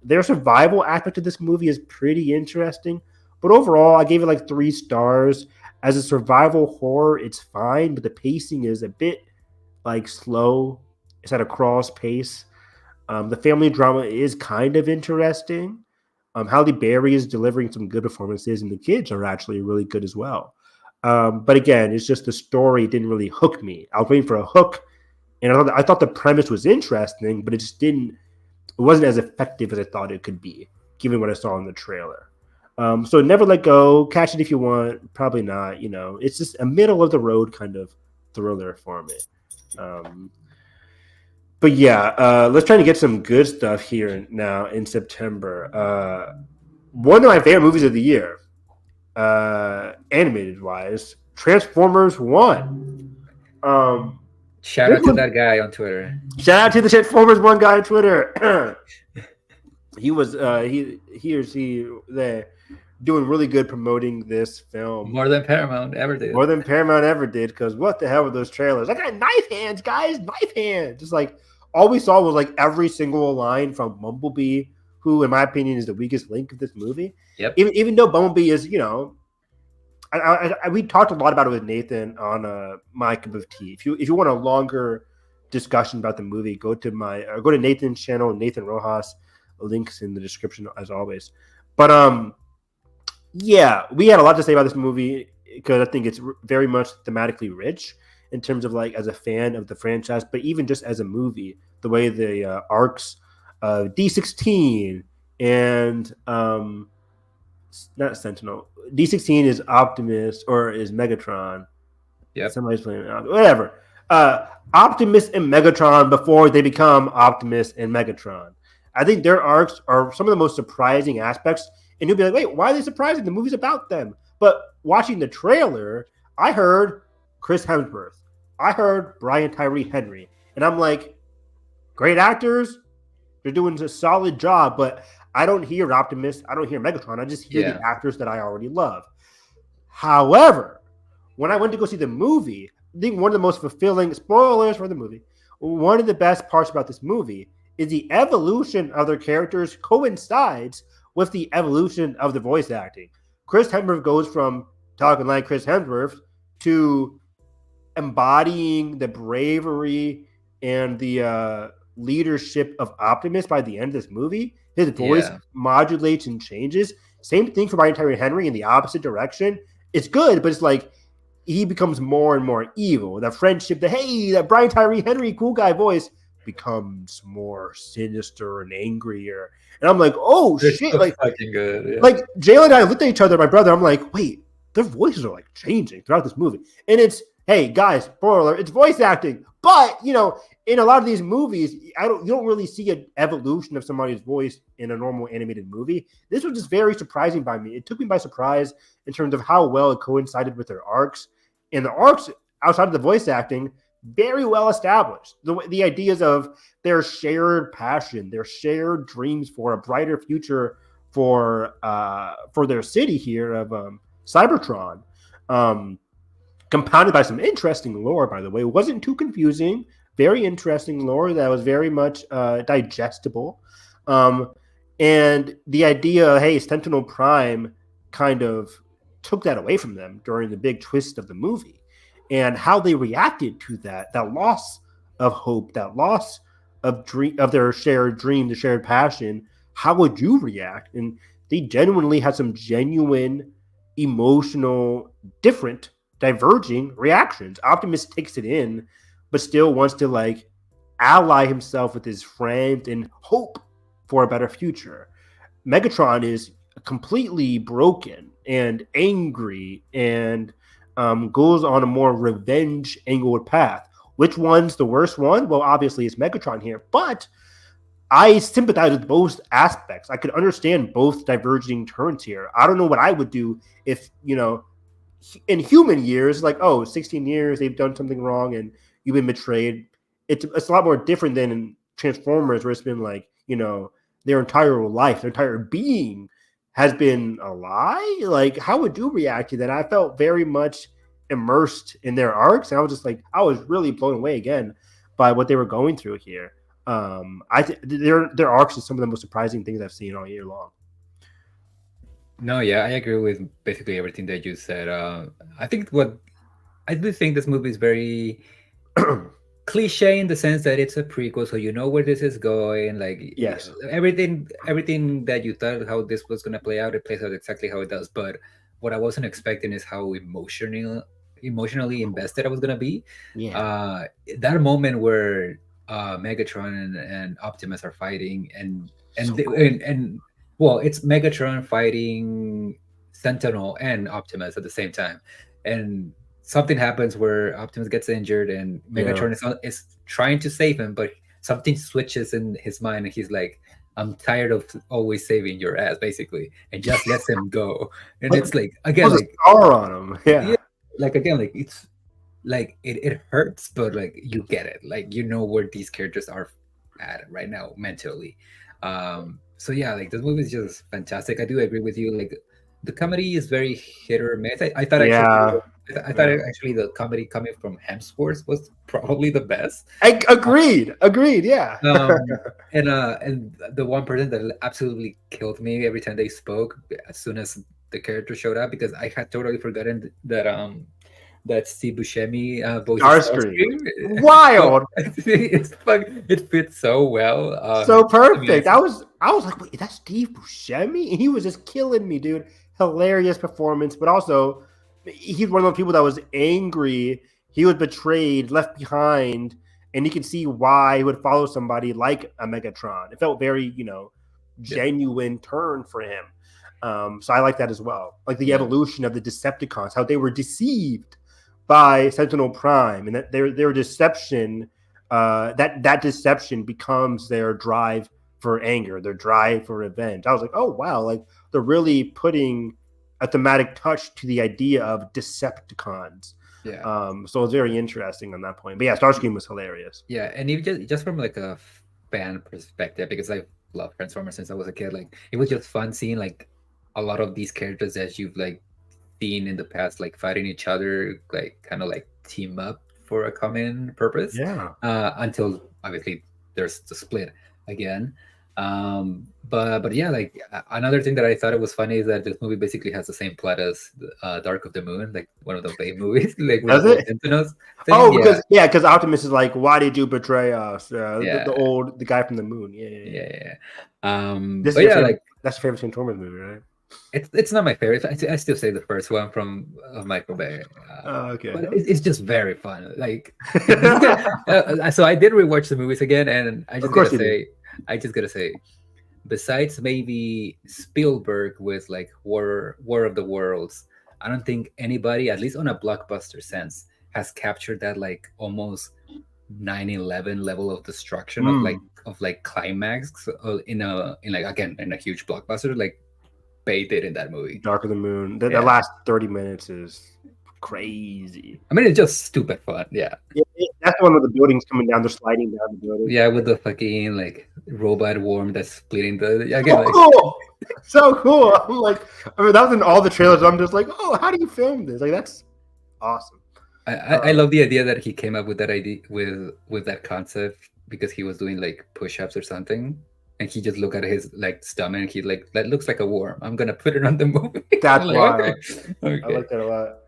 Their survival aspect of this movie is pretty interesting, but overall, I gave it like 3 stars. As a survival horror, it's fine, but the pacing is a bit like slow. It's at a cross pace. The family drama is kind of interesting. Halle Berry is delivering some good performances, and the kids are actually really good as well. But again, it's just the story didn't really hook me. I was waiting for a hook, and I thought the premise was interesting, but it just didn't. It wasn't as effective as I thought it could be, given what I saw in the trailer. So never let go. Catch it if you want. Probably not. It's just a middle of the road kind of thriller for me. But yeah, let's try to get some good stuff here now in September. One of my favorite movies of the year, animated wise, Transformers One. Shout out to that guy on Twitter. Shout out to the Transformers One guy on Twitter. He was he or she there doing really good promoting this film. More than Paramount ever did. More than Paramount ever did, because what the hell were those trailers? I got knife hands, guys, knife hands. Just like all we saw was like every single line from Bumblebee, who, in my opinion, is the weakest link of this movie. Yep. Even though Bumblebee is, we talked a lot about it with Nathan on My Cup of Tea. If you want a longer discussion about the movie, go to Nathan's channel, Nathan Rojas. Links in the description as always. But yeah, we had a lot to say about this movie because I think it's very much thematically rich in terms of like as a fan of the franchise, but even just as a movie, the way the arcs of D16 and not Sentinel. D16 is Optimus or is Megatron. Yep. Somebody's playing whatever. Optimus and Megatron before they become Optimus and Megatron. I think their arcs are some of the most surprising aspects. And you'll be like, wait, why are they surprising? The movie's about them. But watching the trailer, I heard Chris Hemsworth. I heard Brian Tyree Henry. And I'm like, great actors. They're doing a solid job. But I don't hear Optimus. I don't hear Megatron. I just hear the actors that I already love. However, when I went to go see the movie, I think one of the most fulfilling, spoilers for the movie, one of the best parts about this movie is the evolution of their characters coincides with the evolution of the voice acting. Chris Hemsworth goes from talking like Chris Hemsworth to embodying the bravery and the leadership of Optimus by the end of this movie. His voice modulates and changes. Same thing for Brian Tyree Henry in the opposite direction. It's good, but it's like he becomes more and more evil. That friendship, that Brian Tyree Henry cool guy voice becomes more sinister and angrier. And I'm like, oh shit! So like fucking good. Yeah. Like Jalen and I looked at each other, my brother. I'm like, wait, their voices are like changing throughout this movie. And it's, hey guys, spoiler, it's voice acting. But in a lot of these movies, you don't really see an evolution of somebody's voice in a normal animated movie. This was just very surprising by me. It took me by surprise in terms of how well it coincided with their arcs. And the arcs outside of the voice acting, very well established. The ideas of their shared passion, their shared dreams for a brighter future for their city here of Cybertron. Compounded by some interesting lore, by the way. It wasn't too confusing. Very interesting lore that was very much digestible. And the idea, hey, Sentinel Prime kind of took that away from them during the big twist of the movie. And how they reacted to that loss of hope, that loss of their shared dream, the shared passion. How would you react? And they genuinely had some genuine, emotional, different, diverging reactions. Optimus takes it in, but still wants to ally himself with his friend and hope for a better future. Megatron is completely broken and angry and goes on a more revenge angled path. Which one's the worst one? Well, obviously it's Megatron here, but I sympathize with both aspects. I could understand both diverging turns here. I don't know what I would do if, in human years, 16 years, they've done something wrong and you've been betrayed. It's a lot more different than in Transformers, where it's been their entire life, their entire being has been a lie. How would you react to that? I felt very much immersed in their arcs, and I was just I was really blown away again by what they were going through here. I think their arcs is some of the most surprising things I've seen all year long. No, yeah, I agree with basically everything that you said. I do think this movie is very cliche in the sense that it's a prequel, so you know where this is going. Yes, everything that you thought how this was gonna play out, it plays out exactly how it does. But what I wasn't expecting is how emotionally invested I was gonna be. Yeah, that moment where Megatron and Optimus are fighting, and well, it's Megatron fighting Sentinel and Optimus at the same time, and something happens where Optimus gets injured and Megatron is trying to save him, but something switches in his mind and he's like, I'm tired of always saving your ass, basically, and just lets him go. And it's again, scar on him. Yeah. Again, it's it hurts, but you get it. Where these characters are at right now mentally. So yeah, this movie is just fantastic. I do agree with you. The comedy is very hit or miss. I thought actually the comedy coming from Hemsworth was probably the best. Agreed. Yeah. And the one person that absolutely killed me every time they spoke, as soon as the character showed up, because I had totally forgotten that Steve Buscemi voices Starscream. Wild. It fits so well. So perfect. I was like, wait, that's Steve Buscemi? And he was just killing me, dude. Hilarious performance, but also he's one of those people that was angry. He was betrayed, left behind, and you can see why he would follow somebody like a Megatron. It felt very, genuine turn for him. So I like that as well. The evolution of the Decepticons, how they were deceived by Sentinel Prime, and that their deception, that deception becomes their drive for anger, their drive for revenge. I was like, oh wow, like they're really putting a thematic touch to the idea of Decepticons. Yeah. So it's very interesting on that point. But yeah, Starscream was hilarious. Yeah, and even just from like a fan perspective, because I love Transformers since I was a kid, like it was just fun seeing like a lot of these characters that you've like seen in the past, like fighting each other, like kind of like team up for a common purpose. Yeah. Until obviously there's the split again. But yeah, like another thing that I thought it was funny is that this movie basically has the same plot as Dark of the Moon, like one of the Bay movies, like with Does the it? Sentinels thing. Oh, because Optimus is like, why did you betray us? Yeah. The guy from the moon. Yeah. Yeah. This But is your yeah, favorite, like that's your favorite Transformers movie, right? it's not my favorite. I still say the first one from Michael Bay. Okay. But it's just very fun. Like, so I did rewatch the movies again, and Of course you did. I just gotta say, besides maybe Spielberg with like War of the Worlds, I don't think anybody, at least on a blockbuster sense, has captured that like almost 9/11 level of destruction of like climax in a huge blockbuster like Bay did in that movie. Dark of the Moon. The Yeah. last 30 minutes is crazy. I mean, it's just stupid fun. Yeah. That's the one with the buildings coming down. They're sliding down the building. Yeah, with the fucking like robot worm that's splitting the again. Like, Cool. So cool. I'm like, I mean, that was in all the trailers. I'm just like, oh, how do you film this? Like, that's awesome. I love the idea that he came up with that idea with that concept because he was doing like push-ups or something, and he just looked at his like stomach and he like, that looks like a worm. I'm gonna put it on the movie. That's I'm wild. like, okay. I like that a lot.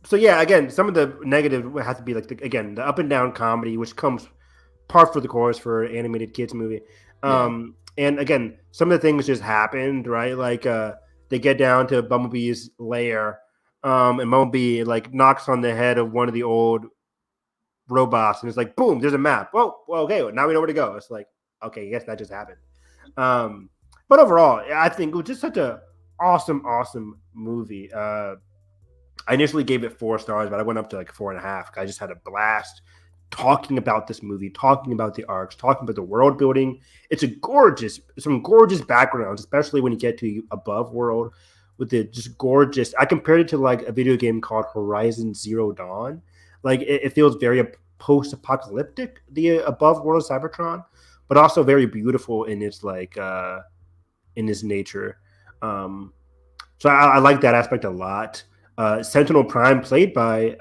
So yeah, again, some of the negative has to be like the up and down comedy, which comes par for the course for an animated kids movie. And again, some of the things just happened, right? Like they get down to Bumblebee's lair, and Bumblebee like knocks on the head of one of the old robots, and it's like, boom, there's a map. Well, okay, now we know where to go. It's like, okay, yes, that just happened. But overall, I think it was just such a awesome movie. I initially gave it 4 stars, but I went up to like 4.5. I just had a blast talking about this movie, talking about the arcs, talking about the world building. It's some gorgeous backgrounds, especially when you get to Above World with the just gorgeous. I compared it to like a video game called Horizon Zero Dawn. Like it feels very post-apocalyptic, the Above World Cybertron, but also very beautiful in its like in its nature. So I like that aspect a lot. Sentinel Prime, played by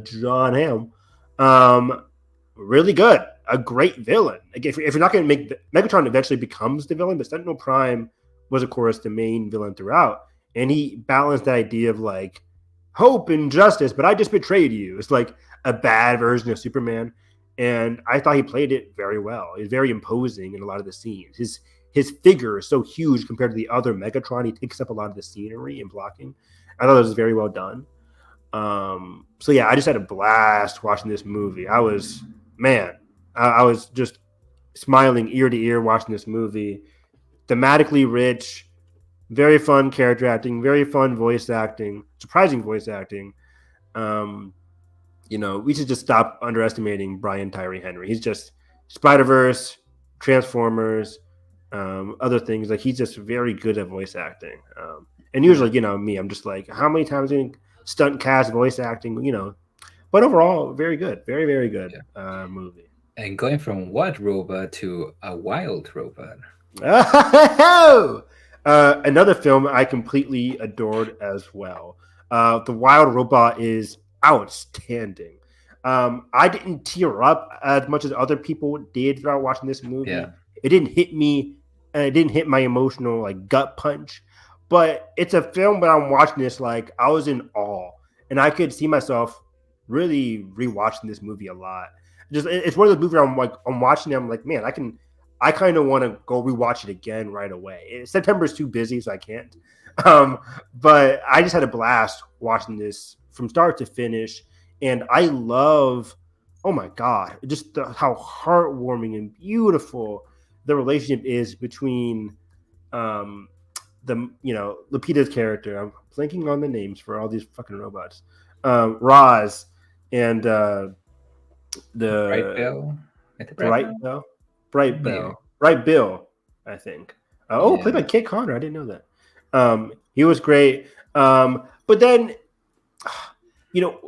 John Hamm, really good. A great villain. Like if you're not going to make Megatron eventually becomes the villain, but Sentinel Prime was, of course, the main villain throughout, and he balanced the idea of like hope and justice. But I just betrayed you. It's like a bad version of Superman, and I thought he played it very well. He's very imposing in a lot of the scenes. His figure is so huge compared to the other Megatron. He takes up a lot of the scenery and blocking. I thought it was very well done. So yeah, I just had a blast watching this movie. I was just smiling ear to ear watching this movie. Thematically rich, very fun character acting, very fun voice acting, surprising voice acting. We should just stop underestimating Brian Tyree Henry. He's just Spider-Verse, Transformers, other things. Like he's just very good at voice acting. And usually, me, I'm just like, how many times in stunt cast voice acting, But overall, very good. Very, very good movie. And going from what robot to a wild robot? Another film I completely adored as well. The Wild Robot is outstanding. I didn't tear up as much as other people did throughout watching this movie. Yeah. It didn't hit me. It didn't hit my emotional like gut punch. But it's a film when I'm watching this, like I was in awe, and I could see myself really rewatching this movie a lot. It's one of those movies where I'm watching it, I'm like, man, I kind of want to go rewatch it again right away. September's too busy, so I can't. But I just had a blast watching this from start to finish, and I love, oh my god, just how heartwarming and beautiful the relationship is between Lupita's character. I'm blanking on the names for all these fucking robots. Roz and Bright the Bill. I think Bright Bright Bill. Bell, Bright Maybe. Bell, Bright Bill, I think. Played Yeah. by Kit Connor. I didn't know that. He was great. But then,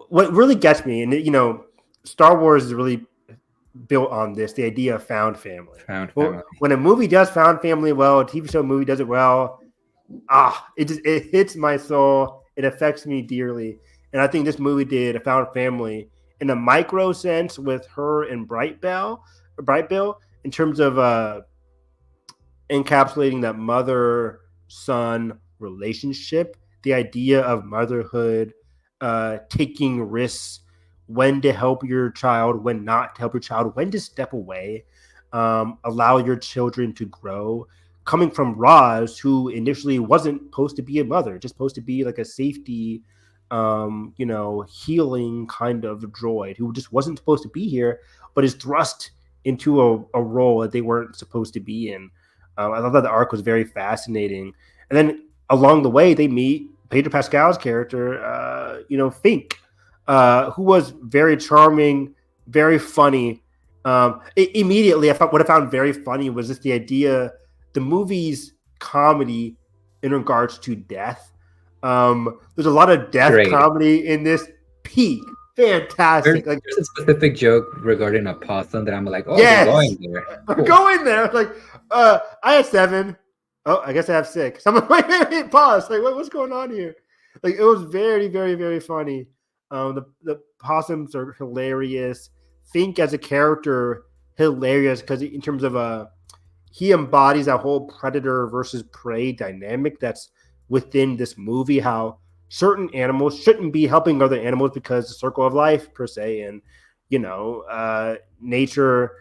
what really gets me, and Star Wars is really built on this, the idea of found family. Found Well, family. when a movie does found family well, a TV show movie does it well, it hits my soul. It affects me dearly. And I think this movie did a found family in a micro sense with her and Bright Bill, in terms of encapsulating that mother son relationship, the idea of motherhood, taking risks, when to help your child, when not to help your child, when to step away, allow your children to grow. Coming from Roz, who initially wasn't supposed to be a mother, just supposed to be like a safety, healing kind of droid who just wasn't supposed to be here, but is thrust into a role that they weren't supposed to be in. I thought that the arc was very fascinating. And then along the way, they meet Pedro Pascal's character, Fink, who was very charming, very funny. Immediately, what I found very funny was just the idea, the movie's comedy in regards to death. There's a lot of death Great. comedy in this. Peak, fantastic. There's a specific joke regarding a possum that I'm like, oh, Yes, they're going there. Cool. go in there. Like, I had 7. Oh, I guess I have 6. I'm like, wait, pause. Like, what's going on here? Like, it was very, very, very funny. The possums are hilarious. Fink as a character, hilarious, because in terms of he embodies that whole predator versus prey dynamic that's within this movie. How certain animals shouldn't be helping other animals because the circle of life per se, and nature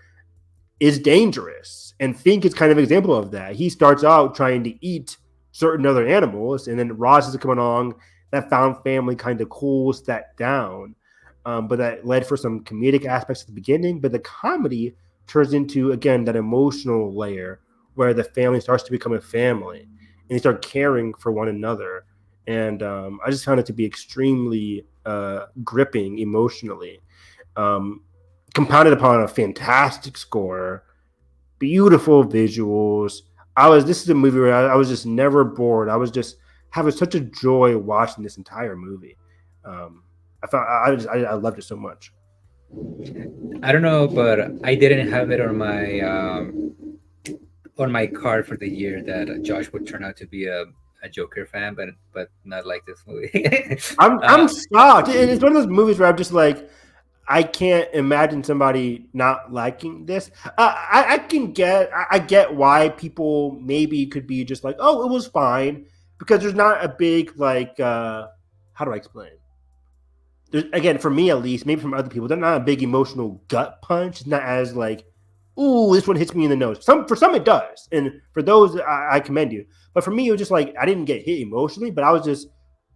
is dangerous. And Fink is kind of an example of that. He starts out trying to eat certain other animals, and then Roz is coming along. That found family kind of cools that down. But that led for some comedic aspects at the beginning. But the comedy turns into, again, that emotional layer where the family starts to become a family and they start caring for one another. And I just found it to be extremely gripping emotionally. Compounded upon a fantastic score, beautiful visuals. This is a movie where I was just never bored. I was just having such a joy watching this entire movie. I loved it so much. I don't know, but I didn't have it on my card for the year that Josh would turn out to be a Joker fan, but not like this movie. I'm shocked. It's one of those movies where I'm just like, I can't imagine somebody not liking this. I get why people maybe could be just like, oh, it was fine, because there's not a big how do I explain? Again, for me at least, maybe from other people, they're not a big emotional gut punch. It's not as like, ooh, this one hits me in the nose. For some it does, and for those I commend you. But for me, it was just like I didn't get hit emotionally, but I was just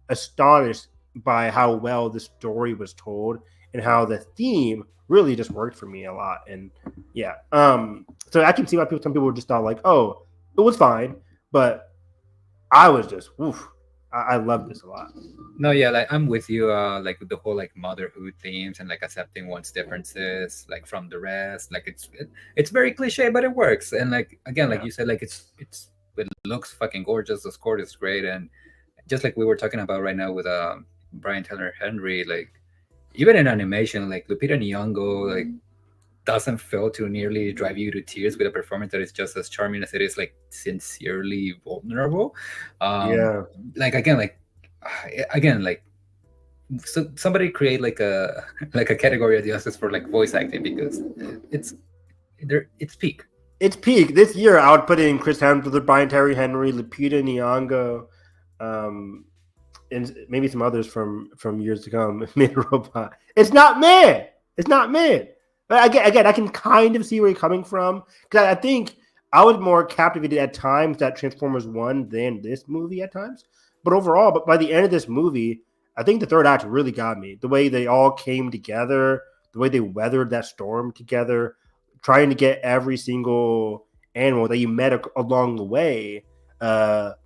astonished by how well the story was told and how the theme really just worked for me a lot. And yeah, so I can see why some people just thought like, oh, it was fine, but I was just, oof. I love this a lot. No, yeah, like I'm with you. Like with the whole like motherhood themes and like accepting one's differences, like from the rest. Like it's very cliche, but it works. And like again, like you said, like it looks fucking gorgeous. The score is great, and just like we were talking about right now with Brian Tyler Henry, like even in animation, like Lupita Nyong'o, like doesn't fail to nearly drive you to tears with a performance that is just as charming as it is like sincerely vulnerable. Yeah. Like again, like so somebody create like a like a category of justice for like voice acting, because it's it's peak. It's peak. This year, I would put in Chris Hemsworth, Brian Terry Henry, Lupita Nyong'o, and maybe some others from years to come. Made Robot. It's not mid. It's not mid. But again, I can kind of see where you're coming from, because I think I was more captivated at times that Transformers 1 than this movie at times. But overall, by the end of this movie, I think the third act really got me. The way they all came together, the way they weathered that storm together, trying to get every single animal that you met along the way. The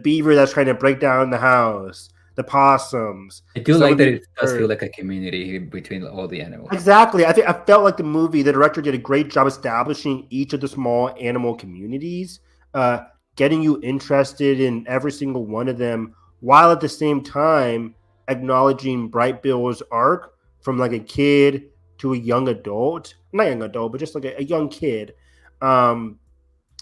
beaver that's trying to break down the house, the possums. I do some like of that the it does feel birds. like a community between all the animals. Exactly. I felt like the director did a great job establishing each of the small animal communities, uh, getting you interested in every single one of them, while at the same time acknowledging Bright Bill's arc from like a kid to a young adult, not young adult, but just like a young kid. Um,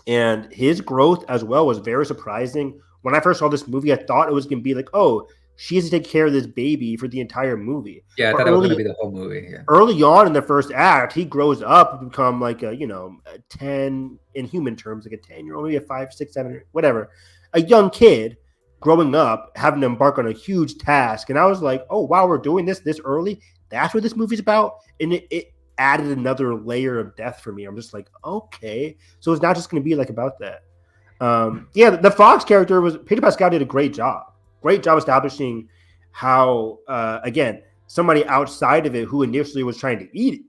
and his growth as well was very surprising. When I first saw this movie, I thought it was going to be like, oh, she has to take care of this baby for the entire movie. Yeah, I But thought that was gonna be the whole movie. Yeah. early on in the first act, he grows up to become like a 10 in human terms, like a 10-year-old, maybe a 5, 6, 7, whatever, a young kid growing up, having to embark on a huge task. And I was like, oh, wow, we're doing this early. That's what this movie's about. And it added another layer of depth for me. I'm just like, okay. So it's not just going to be like about that. The Fox character was Peter Pascal did a great job. Great job establishing how, again, somebody outside of it who initially was trying to eat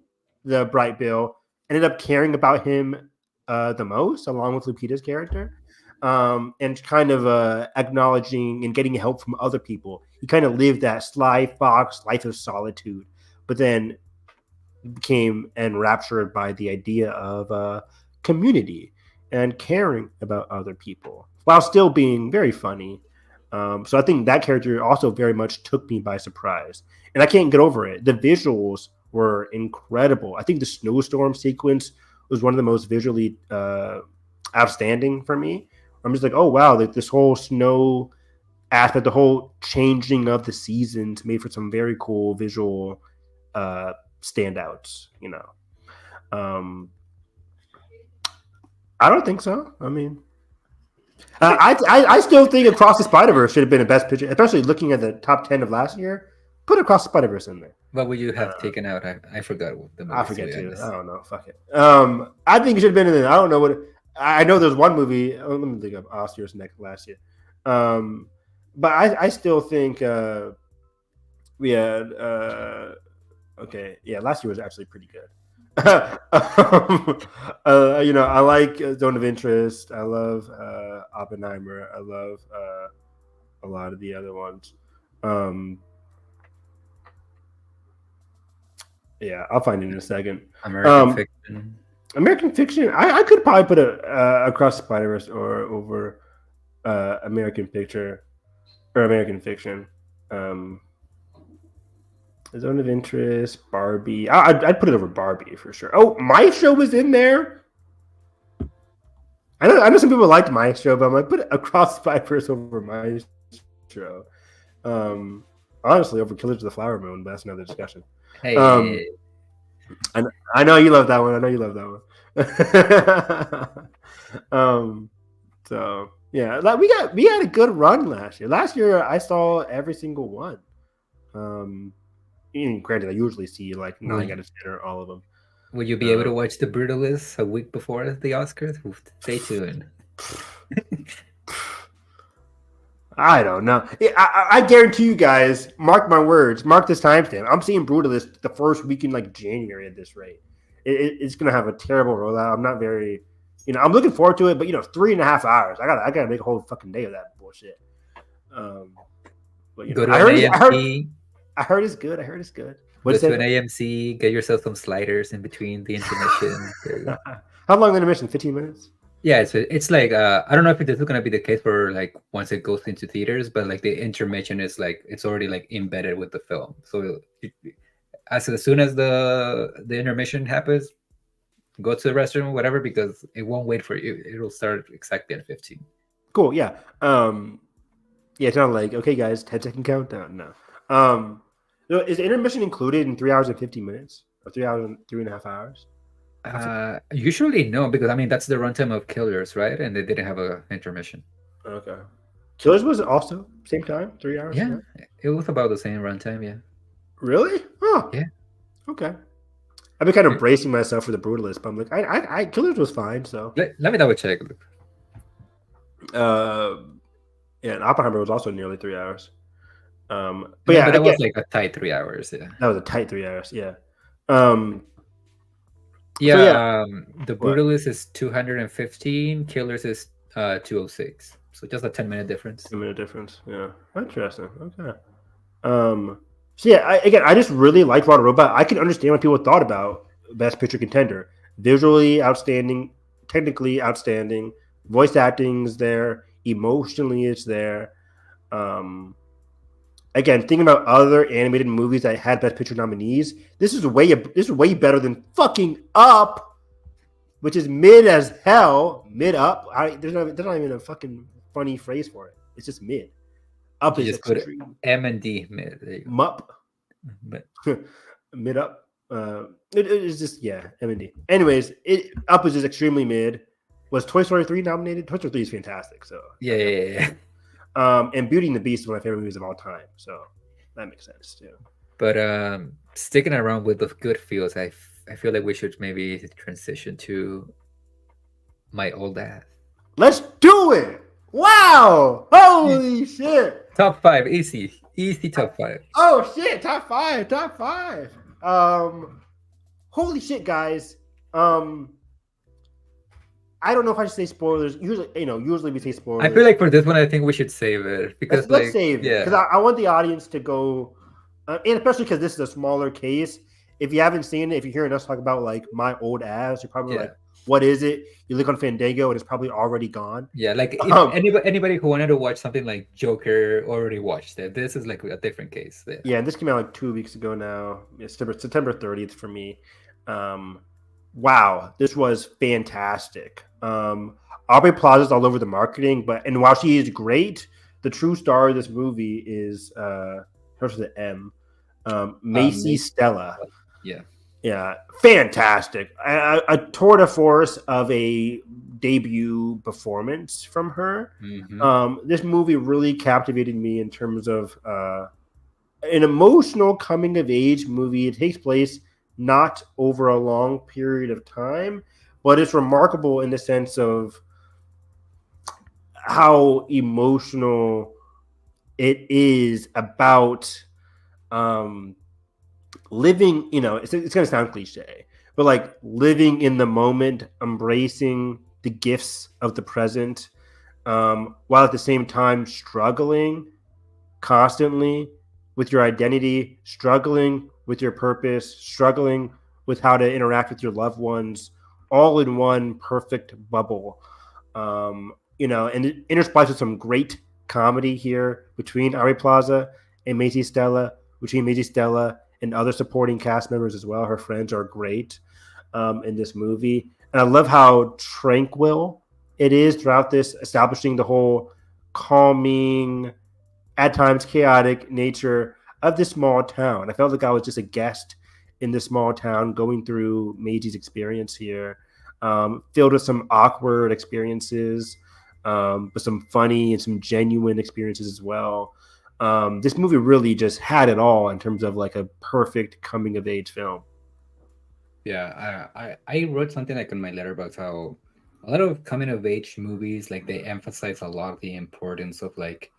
the Bright Bill ended up caring about him the most, along with Lupita's character, and kind of acknowledging and getting help from other people. He kind of lived that Sly Fox life of solitude, but then became enraptured by the idea of community and caring about other people while still being very funny. So I think that character also very much took me by surprise, and I can't get over it. The visuals were incredible. I think the snowstorm sequence was one of the most visually outstanding for me. I'm just like, oh wow, like this whole snow aspect, the whole changing of the seasons made for some very cool visual standouts. I don't think so. I mean, I still think Across the Spider-Verse should have been a best picture, especially looking at the top 10 of last year. Put Across the Spider-Verse in there. What would you have taken out? I forgot what the movie. I forget too. I don't know. Fuck it. I think it should have been in there. I don't know what. I know there's one movie. Let me think of Oscars next last year. But I still think we had. Okay, yeah, last year was actually pretty good. I like Zone of Interest. I love Oppenheimer. I love a lot of the other ones. Yeah, I'll find it in a second. American Fiction. American Fiction. I could probably put Across the Spider-Verse or over American Picture or American Fiction. Zone of Interest, Barbie. I'd put it over Barbie for sure. Oh, My Show was in there. I know some people liked My Show, but I'm like, put Across the Spider-Verse over My Show. Honestly, over Killers of the Flower Moon, but that's another discussion. Hey, I know you love that one. So yeah, like we had a good run last year. Last year I saw every single one. Granted, I usually see like 9 out of 10 or all of them. Will you be able to watch The Brutalist a week before the Oscars? Stay tuned. I don't know. I guarantee you guys, mark my words, mark this timestamp. I'm seeing Brutalist the first week in like January at this rate. It's going to have a terrible rollout. I'm not very, I'm looking forward to it, but 3.5 hours. I gotta make a whole fucking day of that bullshit. But Go to AMC. I heard it's good. Go to an AMC. Get yourself some sliders in between the intermission. How long the intermission? 15 minutes. Yeah, it's like I don't know if this is gonna be the case for like once it goes into theaters, but like the intermission is like it's already like embedded with the film. So as soon as the intermission happens, go to the restroom, whatever, because it won't wait for you. It'll start exactly at 15. Cool. Yeah. It's not like okay, guys, 10-second countdown. No. Is the intermission included in 3 hours and 50 minutes or 3 hours and 3.5 hours? Usually no, because I mean that's the runtime of Killers, right? And they didn't have a intermission. Okay. Killers was also same time, 3 hours. Yeah, it was about the same runtime. Yeah. Really? Oh. Yeah. Okay. I've been kind of bracing myself for The Brutalist, but I'm like, I Killers was fine. So let me double check. And Oppenheimer was also nearly 3 hours. But that was like a tight 3 hours. Yeah. That was a tight 3 hours. Yeah. The Brutalist is 215. Killers is 206. So just a 10-minute difference. 10-minute difference. Yeah, interesting. Okay. So yeah, I just really liked Robot Robot. I can understand what people thought about Best Picture contender. Visually outstanding, technically outstanding, voice acting's there, emotionally it's there. Again, thinking about other animated movies that had Best Picture nominees, this is way better than fucking Up, which is mid as hell. Mid Up. There's not even a fucking funny phrase for it. It's just mid. Up You is just put extreme. M and D mid. There you go. Mup. But Mid Up. It is just M and D. Anyways, Up is just extremely mid. Was Toy Story 3 nominated? Toy Story 3 is fantastic. So yeah. And Beauty and the Beast is one of my favorite movies of all time. So that makes sense too. But sticking around with the good feels, I feel like we should maybe transition to My Old Ass. Let's do it! Wow! Holy shit! Top 5, easy top 5. Oh shit! Top five. Holy shit, guys. I don't know if I should say spoilers. Usually we say spoilers. I feel like for this one, I think we should save it because let's save it because I want the audience to go, and especially because this is a smaller case. If you haven't seen it, if you're hearing us talk about like My Old Ass, you're probably like, "What is it?" You look on Fandango and it's probably already gone. Yeah, like if anybody who wanted to watch something like Joker already watched it. This is like a different case. Yeah, and this came out like 2 weeks ago now. It's September 30th for me. Wow, this was fantastic. Aubrey Plaza's all over the marketing, and while she is great, the true star of this movie is starts with an M. Macy Stella. Yeah, fantastic. A tour de force of a debut performance from her. Mm-hmm. This movie really captivated me in terms of an emotional coming of age movie. It takes place not over a long period of time, but it's remarkable in the sense of how emotional it is about living, it's going to sound cliche, but like living in the moment, embracing the gifts of the present, while at the same time struggling constantly with your identity, struggling with your purpose, struggling with how to interact with your loved ones, all in one perfect bubble. And it interspliced with some great comedy here between Aubrey Plaza and Macy Stella, between Macy Stella and other supporting cast members as well. Her friends are great in this movie. And I love how tranquil it is throughout this, establishing the whole calming, at times chaotic nature of this small town. I felt like I was just a guest in this small town going through Maisy's experience here, filled with some awkward experiences, but some funny and some genuine experiences as well. This movie really just had it all in terms of like a perfect coming of age film. Yeah, I wrote something like in my letter about how a lot of coming of age movies, like they emphasize a lot of the importance of like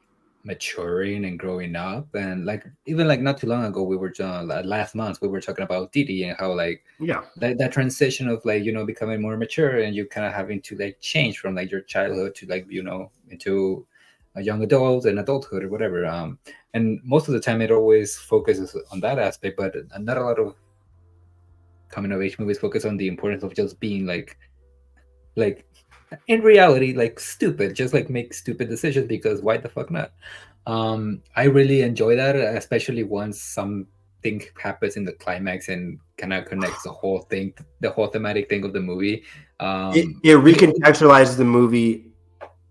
maturing and growing up, and like even like not too long ago last month we were talking about Didi and how like that transition of like becoming more mature and you kind of having to like change from like your childhood to like into a young adult and adulthood or whatever, and most of the time it always focuses on that aspect, but not a lot of coming of age movies focus on the importance of just being like in reality, like stupid, just like make stupid decisions because why the fuck not? I really enjoy that, especially once something happens in the climax and kind of connects the whole thing, the whole thematic thing of the movie. It recontextualizes the movie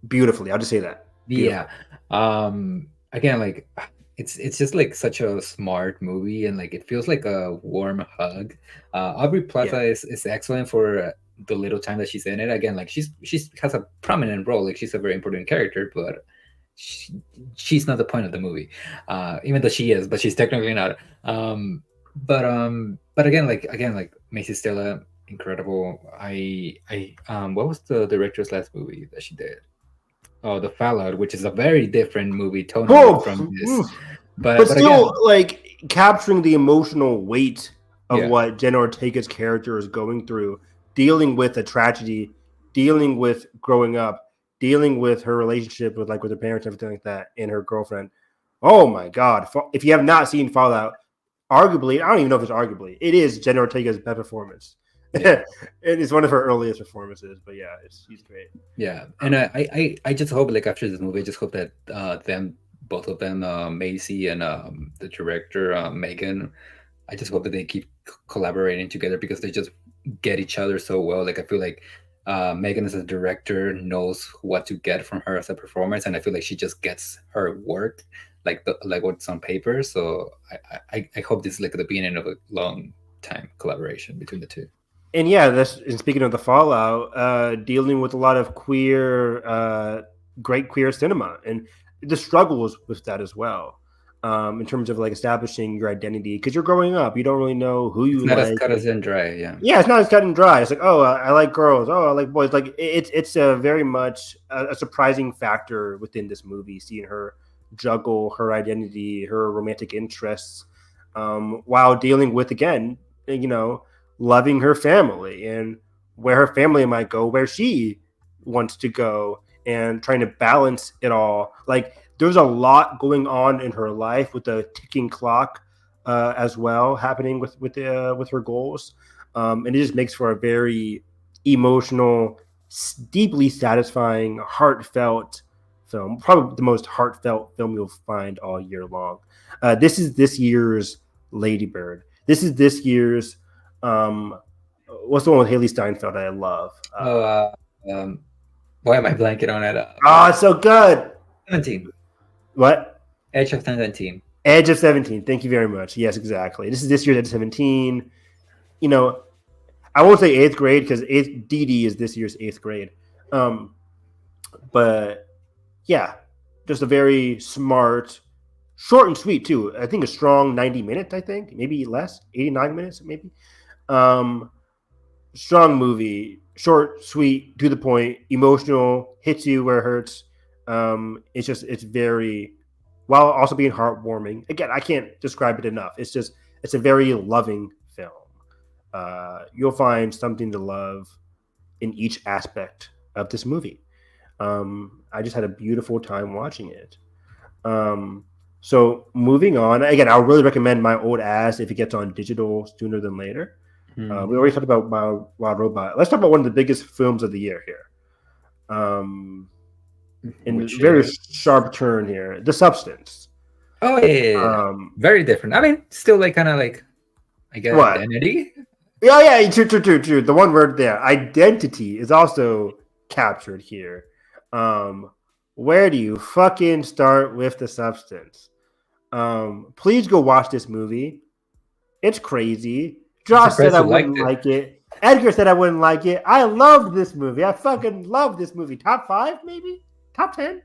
beautifully. I'll just say that. Beautiful. Yeah. Again, like it's just like such a smart movie and like it feels like a warm hug. Aubrey Plaza is excellent for the little time that she's in it. Again, like she has a prominent role, like she's a very important character, but she's not the point of the movie, even though she is, but she's technically not. But again like Macy Stella, incredible. I what was the director's last movie that she did? Oh, The Fallout, which is a very different movie tonally from this, but still again, like capturing the emotional weight of what Jenna Ortega's character is going through, dealing with a tragedy, dealing with growing up, dealing with her relationship with her parents and everything like that, and her girlfriend. Oh my God! If you have not seen Fallout, arguably, I don't even know if it's arguably, it is Jenna Ortega's best performance. It is one of her earliest performances, but yeah, she's great. Yeah, and I just hope like after this movie, I just hope that both of them, Macy and the director Megan, I just hope that they keep collaborating together because they just get each other so well. Like I feel like Megan as a director knows what to get from her as a performance, and I feel like she just gets her work like what's on paper. So I hope this is like the beginning of a long time collaboration between the two. And yeah, and speaking of the Fallout, dealing with a lot of great queer cinema, and the struggles with that as well, in terms of like establishing your identity, because you're growing up, you don't really know who you It's not like. as cut as in dry, yeah. Yeah, it's not as cut and dry. It's like, oh, I like girls. Oh, I like boys. Like it's a very much a surprising factor within this movie, seeing her juggle her identity, her romantic interests, while dealing with, again, loving her family and where her family might go, where she wants to go, and trying to balance it all. Like there's a lot going on in her life with the ticking clock as well happening with her goals, and it just makes for a very emotional, deeply satisfying, heartfelt film. Probably the most heartfelt film you'll find all year long. This is this year's Lady Bird. This is this year's what's the one with Haley Steinfeld that I love? Why am I blanking on it? It's so good. 17. What? Edge of 17. Edge of 17. Thank you very much. Yes, exactly. This is this year's Edge of 17. I won't say 8th grade because DD is this year's 8th grade. But yeah, just a very smart, short and sweet too. I think a strong 90 minutes, I think, maybe less, 89 minutes, maybe. Strong movie, short, sweet, to the point, emotional, hits you where it hurts. It's very, while also being heartwarming. Again, I can't describe it enough. It's a very loving film. You'll find something to love in each aspect of this movie. I just had a beautiful time watching it. So moving on, again, I would really recommend My Old Ass if it gets on digital sooner than later. We already talked about Wild Robot. Let's talk about one of the biggest films of the year here. In very sharp turn here, The Substance. Oh yeah. Very different. I mean, still like kind of like, I guess, what? Identity. Yeah, true. The one word there, identity, is also captured here. Where do you fucking start with The Substance? Please go watch this movie. It's crazy. Josh said I wouldn't like it. Edgar said I wouldn't like it. I loved this movie. I fucking loved this movie. Top 5, maybe? Top 10?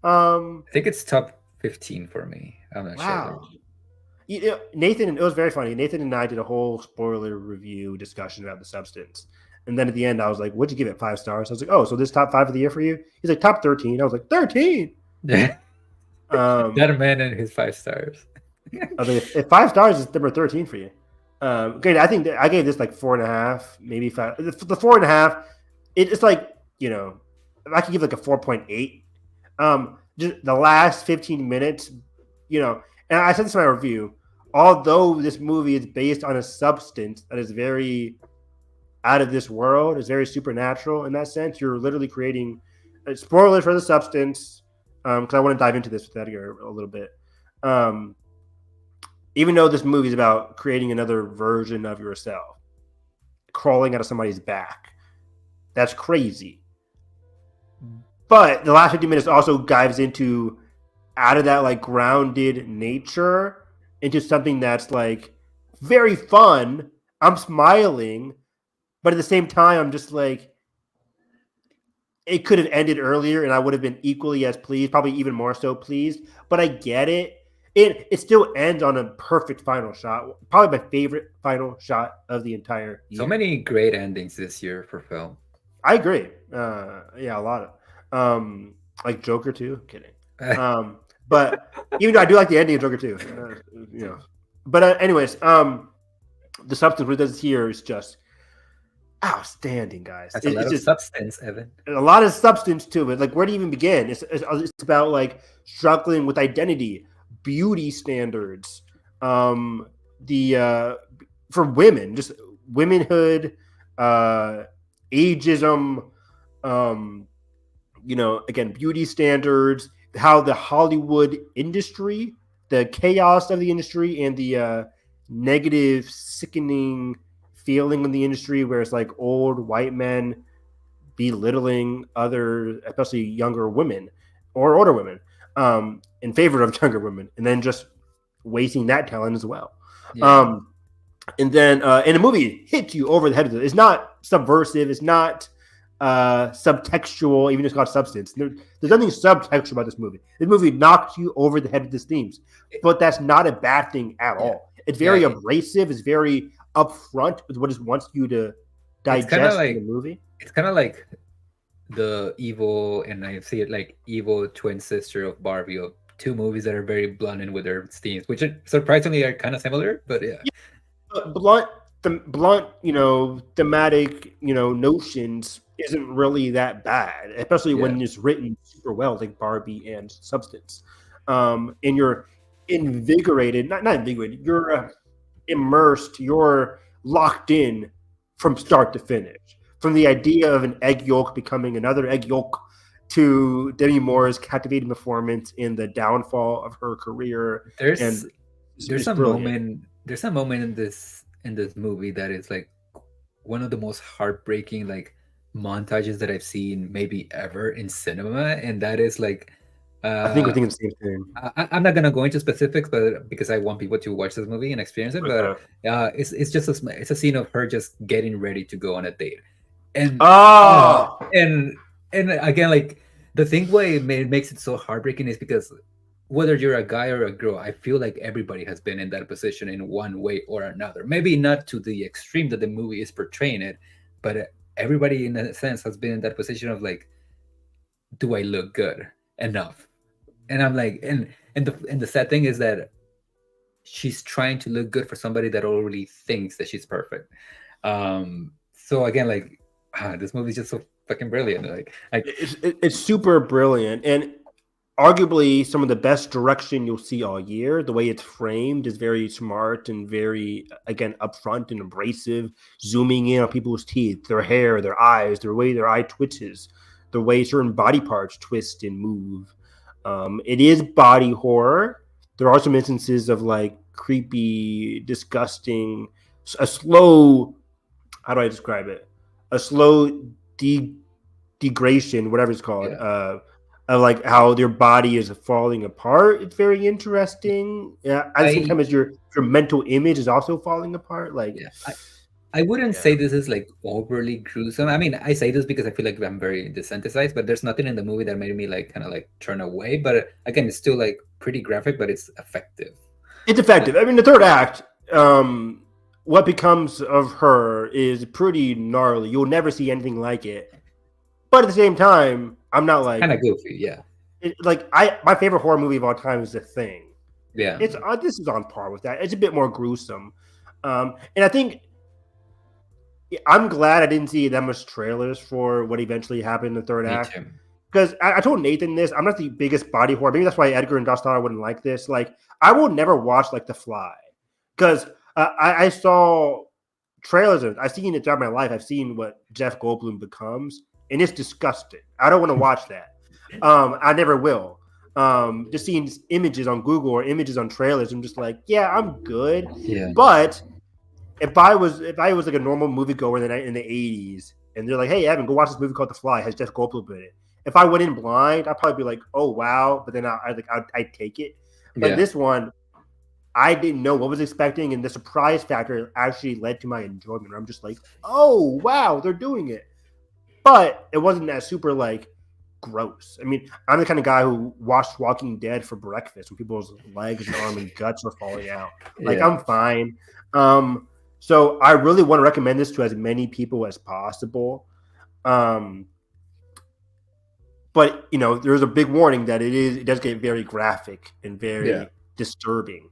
I think it's top 15 for me. I'm not sure. Nathan, it was very funny. Nathan and I did a whole spoiler review discussion about The Substance. And then at the end, I was like, what'd you give it? 5 stars? I was like, oh, so this top 5 of the year for you? He's like, top 13. I was like, 13? That man and his 5 stars. I was like, if 5 stars is number 13 for you. Great. I think I gave this like 4.5, maybe 5. The 4.5, it's like, I could give like a 4.8. Just the last 15 minutes, and I said this in my review, although this movie is based on a substance that is very out of this world, is very supernatural in that sense, you're literally creating spoilers for The Substance, because I want to dive into this with Edgar a little bit. Even though this movie is about creating another version of yourself, crawling out of somebody's back, that's crazy. But the last 50 minutes also dives into out of that like grounded nature into something that's like very fun. I'm smiling, but at the same time, I'm just like, it could have ended earlier and I would have been equally as pleased, probably even more so pleased, but I get it. It still ends on a perfect final shot. Probably my favorite final shot of the entire year. So many great endings this year for film. I agree. Yeah, a lot of like Joker too. Kidding. But even though I do like the ending of Joker too, But anyways, The Substance, what it does here is just outstanding, guys. That's a lot It's of just substance, Evan. a lot of substance to it. Like, where do you even begin? It's about like struggling with identity, beauty standards, the for women, just womanhood, ageism, um, again, beauty standards, how the Hollywood industry, the chaos of the industry, and the negative, sickening feeling in the industry, where it's like old white men belittling other, especially younger women or older women, in favor of younger women, and then just wasting that talent as well. Yeah. And then in the movie, hits you over the head with it. It's not subversive. It's not subtextual, even though it's called substance. There's nothing subtextual about this movie. This movie knocks you over the head with these themes, but that's not a bad thing at all. It's very abrasive. It's very upfront with what it wants you to digest in the movie. It's kind of like the evil, and I see it like evil twin sister of Barbie, of two movies that are very blunt with their themes, which surprisingly are kind of similar, but yeah. Blunt, thematic, notions isn't really that bad, especially when it's written super well, like Barbie and Substance. And you're invigorated, not invigorated, you're immersed, you're locked in from start to finish. From the idea of an egg yolk becoming another egg yolk, to Demi Moore's captivating performance in the downfall of her career. There's a moment in this movie that is like one of the most heartbreaking like montages that I've seen maybe ever in cinema, and that is like I think we're thinking the same thing. I'm not gonna go into specifics, but because I want people to watch this movie and experience it. But it's just it's a scene of her just getting ready to go on a date, and and again, like the thing why it makes it so heartbreaking is because whether you're a guy or a girl, I feel like everybody has been in that position in one way or another. Maybe not to the extreme that the movie is portraying it, but everybody in a sense has been in that position of like, do I look good enough? And I'm like, and the sad thing is that she's trying to look good for somebody that already thinks that she's perfect. So again, like, this movie is just so fucking brilliant. Like it's super brilliant, and arguably some of the best direction you'll see all year. The way it's framed is very smart and very, again, upfront and abrasive, zooming in on people's teeth, their hair, their eyes, the way their eye twitches, the way certain body parts twist and move. It is body horror. There are some instances of like creepy, disgusting, a slow, how do I describe it? A slow degradation, whatever it's called, of like how their body is falling apart. It's very interesting. At the same time as your mental image is also falling apart. Like, I wouldn't say this is like overly gruesome. I mean, I say this because I feel like I'm very desensitized, but there's nothing in the movie that made me like kind of like turn away. But again, it's still like pretty graphic, but it's effective. It's effective. I mean, the third act, what becomes of her is pretty gnarly. You'll never see anything like it. But at the same time, I'm not like kind of goofy, yeah. My favorite horror movie of all time is The Thing. Yeah, it's this is on par with that. It's a bit more gruesome, and I think I'm glad I didn't see that much trailers for what eventually happened in the third act. Because I told Nathan this, I'm not the biggest body horror. Maybe that's why Edgar and Josh thought I wouldn't like this. Like, I will never watch like The Fly, because I saw trailers of it. I've seen it throughout my life. I've seen what Jeff Goldblum becomes, and it's disgusting. I don't want to watch that. I never will. Just seeing images on Google or images on trailers, I'm just like, yeah, I'm good. Yeah. But if I was like a normal moviegoer in the 80s, and they're like, hey, Evan, go watch this movie called The Fly. It has Jeff Goldblum in it. If I went in blind, I'd probably be like, oh wow, but then I'd take it. But this one, I didn't know what I was expecting, and the surprise factor actually led to my enjoyment. I'm just like, oh wow, they're doing it. But it wasn't that super like gross. I mean, I'm the kind of guy who watched Walking Dead for breakfast when people's legs and arms and guts are falling out. Like, I'm fine. So I really want to recommend this to as many people as possible. But there's a big warning that it does get very graphic and very disturbing.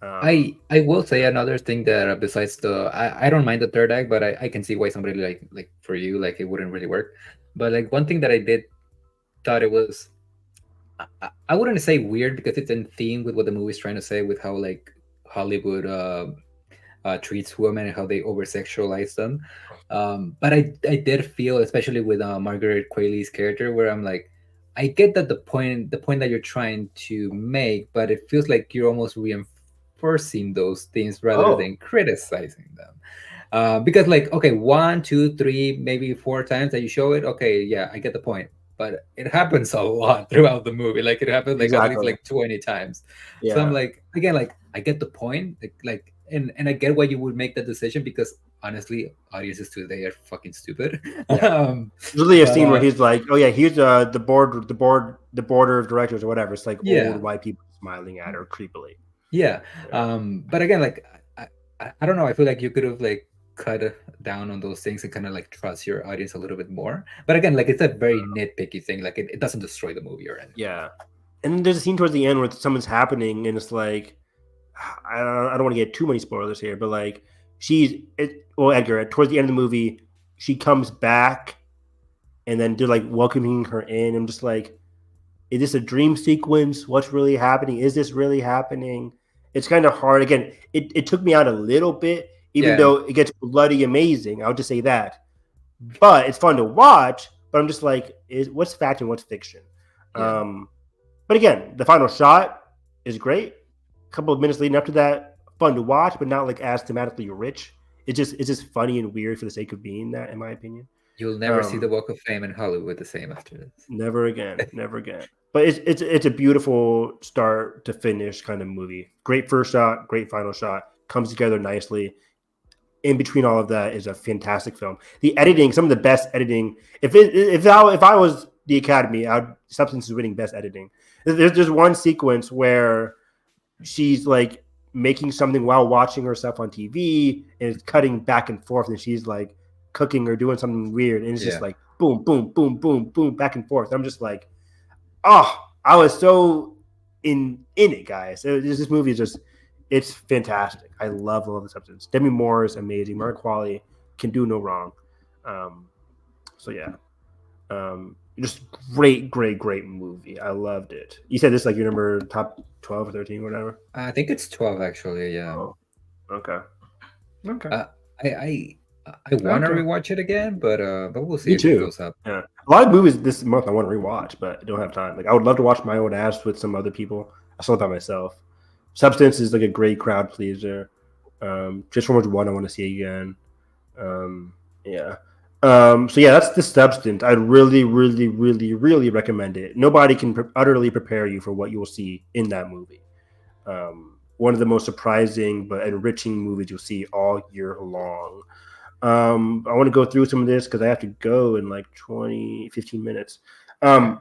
I will say another thing that besides I don't mind the third act, but I can see why somebody like for you like it wouldn't really work. But like one thing that I did thought it was I wouldn't say weird because it's in theme with what the movie's trying to say with how like Hollywood treats women and how they over sexualize them. But I did feel, especially with Margaret Qualley's character, where I'm like, I get that the point that you're trying to make, but it feels like you're almost reinforcing those things rather Oh, than criticizing them. Because like, okay, one, two, three, maybe four times that you show it, okay, yeah, I get the point. But it happens a lot throughout the movie. Like it happens like at least exactly. like 20 times. So I'm Yeah. like, again, like I get the point. And I get why you would make that decision because honestly, audiences today are fucking stupid. Yeah. um, There's really a but scene where he's like, "Oh yeah, here's the board of directors or whatever." It's like old yeah, white people smiling at her creepily. yeah. Yeah. But again, like I don't know. I feel like you could have like cut down on those things and kind of like trust your audience a little bit more. But again, like it's a very nitpicky thing. Like it doesn't destroy the movie or anything. Yeah. And then there's a scene towards the end where something's happening, and it's like, I don't want to get too many spoilers here, but like Edgar, towards the end of the movie, she comes back, and then they're like welcoming her in. I'm just like, is this a dream sequence? What's really happening? Is this really happening? It's kind of hard. Again, it took me out a little bit, even Yeah, though it gets bloody amazing. I'll just say that. But it's fun to watch. But I'm just like, what's fact and what's fiction? yeah. Um, but again, the final shot is great. A couple of minutes leading up to that, fun to watch, but not like as thematically rich. It's just funny and weird for the sake of being that, in my opinion. You'll never see the Um, Walk of Fame in Hollywood the same after this. Never again, never again. But it's a beautiful start to finish kind of movie. Great first shot, great final shot, comes together nicely. In between all of that is a fantastic film. The editing, some of the best editing. If I was the Academy, Substance is winning best editing. There's one sequence where she's like making something while watching herself on TV, and it's cutting back and forth, and she's like cooking or doing something weird, and it's just Yeah, like boom, boom, boom, boom, boom, back and forth. I'm just like, oh, I was so in it, guys. This movie is just, it's fantastic. I love the Substance. Demi Moore is amazing. Mark Qualley can do no wrong. Um, so yeah, just great, great, great movie. I loved it. You said this like your number top 12 or 13, whatever. I think it's 12 actually. Yeah. Oh, okay, okay, Uh, I I want to okay. rewatch it again, but we'll see Me if it too. goes up. Yeah, a lot of movies this month I want to rewatch, but I don't have time. Like I would love to watch My Old Ass with some other people. I saw it by myself. Substance is like a great crowd pleaser. Just from which one I want to see again. Yeah. So yeah, that's The Substance. I'd really, really, really, really recommend it. Nobody can utterly prepare you for what you will see in that movie. One of the most surprising but enriching movies you'll see all year long. I want to go through some of this because I have to go in like 20, 15 minutes. Okay.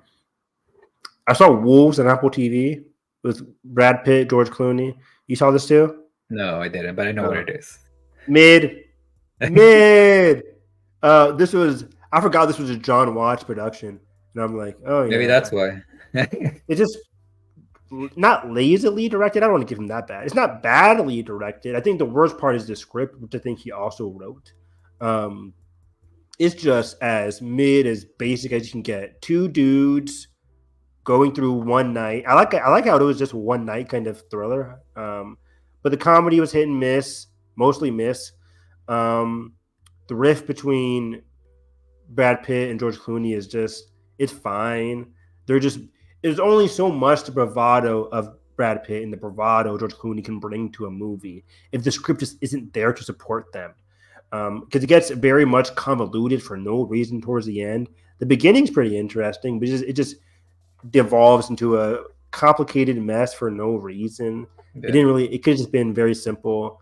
I saw Wolves on Apple TV with Brad Pitt, George Clooney. You saw this too? No, I didn't, but I know what Uh, it is. mid, mid. I forgot this was a John Watts production, and I'm like, oh Maybe yeah, that's why. it's just not lazily directed. I don't want to give him that bad. It's not badly directed. I think the worst part is the script, which I think he also wrote. Um, it's just as mid as basic as you can get. Two dudes going through one night. I like how it was just one night kind of thriller. But the comedy was hit and miss, mostly miss. Um, the riff between Brad Pitt and George Clooney is just, it's fine. They're just, there's only so much the bravado of Brad Pitt and the bravado George Clooney can bring to a movie if the script just isn't there to support them. Because it gets very much convoluted for no reason towards the end. The beginning's pretty interesting, but it just devolves into a complicated mess for no reason. It Yeah. didn't really. It could have just been very simple.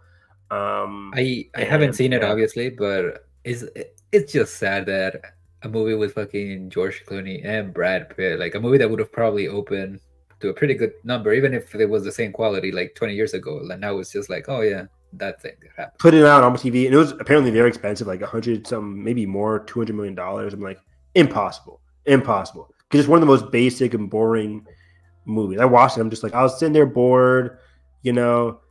I haven't And seen it yeah, obviously, but it's just sad that a movie with fucking George Clooney and Brad Pitt, like a movie that would have probably opened to a pretty good number, even if it was the same quality like 20 years ago. Like now it's just like, oh yeah, that thing that happened. put it out on TV, and it was apparently very expensive, like 100 some, maybe more, $200 million. I'm like, impossible, impossible. Because it's one of the most basic and boring movies. I watched it. I'm just like, I was sitting there bored,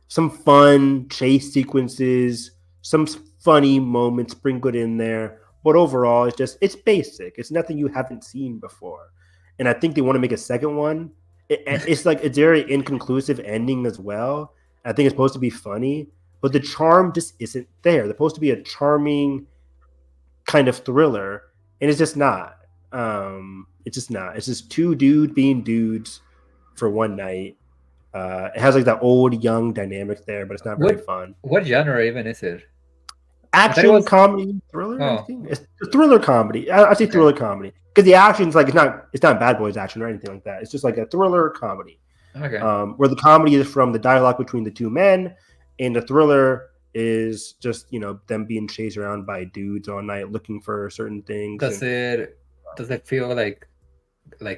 some fun chase sequences, some funny moments sprinkled in there. But overall, it's basic. It's nothing you haven't seen before. And I think they want to make a second one. It's like a very inconclusive ending as well. I think it's supposed to be funny, but the charm just isn't there. They're supposed to be a charming kind of thriller, and it's just not. It's just not. It's just two dudes being dudes for one night. It has like that old young dynamic there, but it's not very fun. What genre even is it? Action, comedy, thriller. I Oh, think it's a thriller comedy. I say thriller comedy because the action's like it's not Bad Boys action or anything like that. It's just like a thriller comedy. okay. Where the comedy is from the dialogue between the two men, and the thriller is just them being chased around by dudes all night looking for certain things. Does it feel like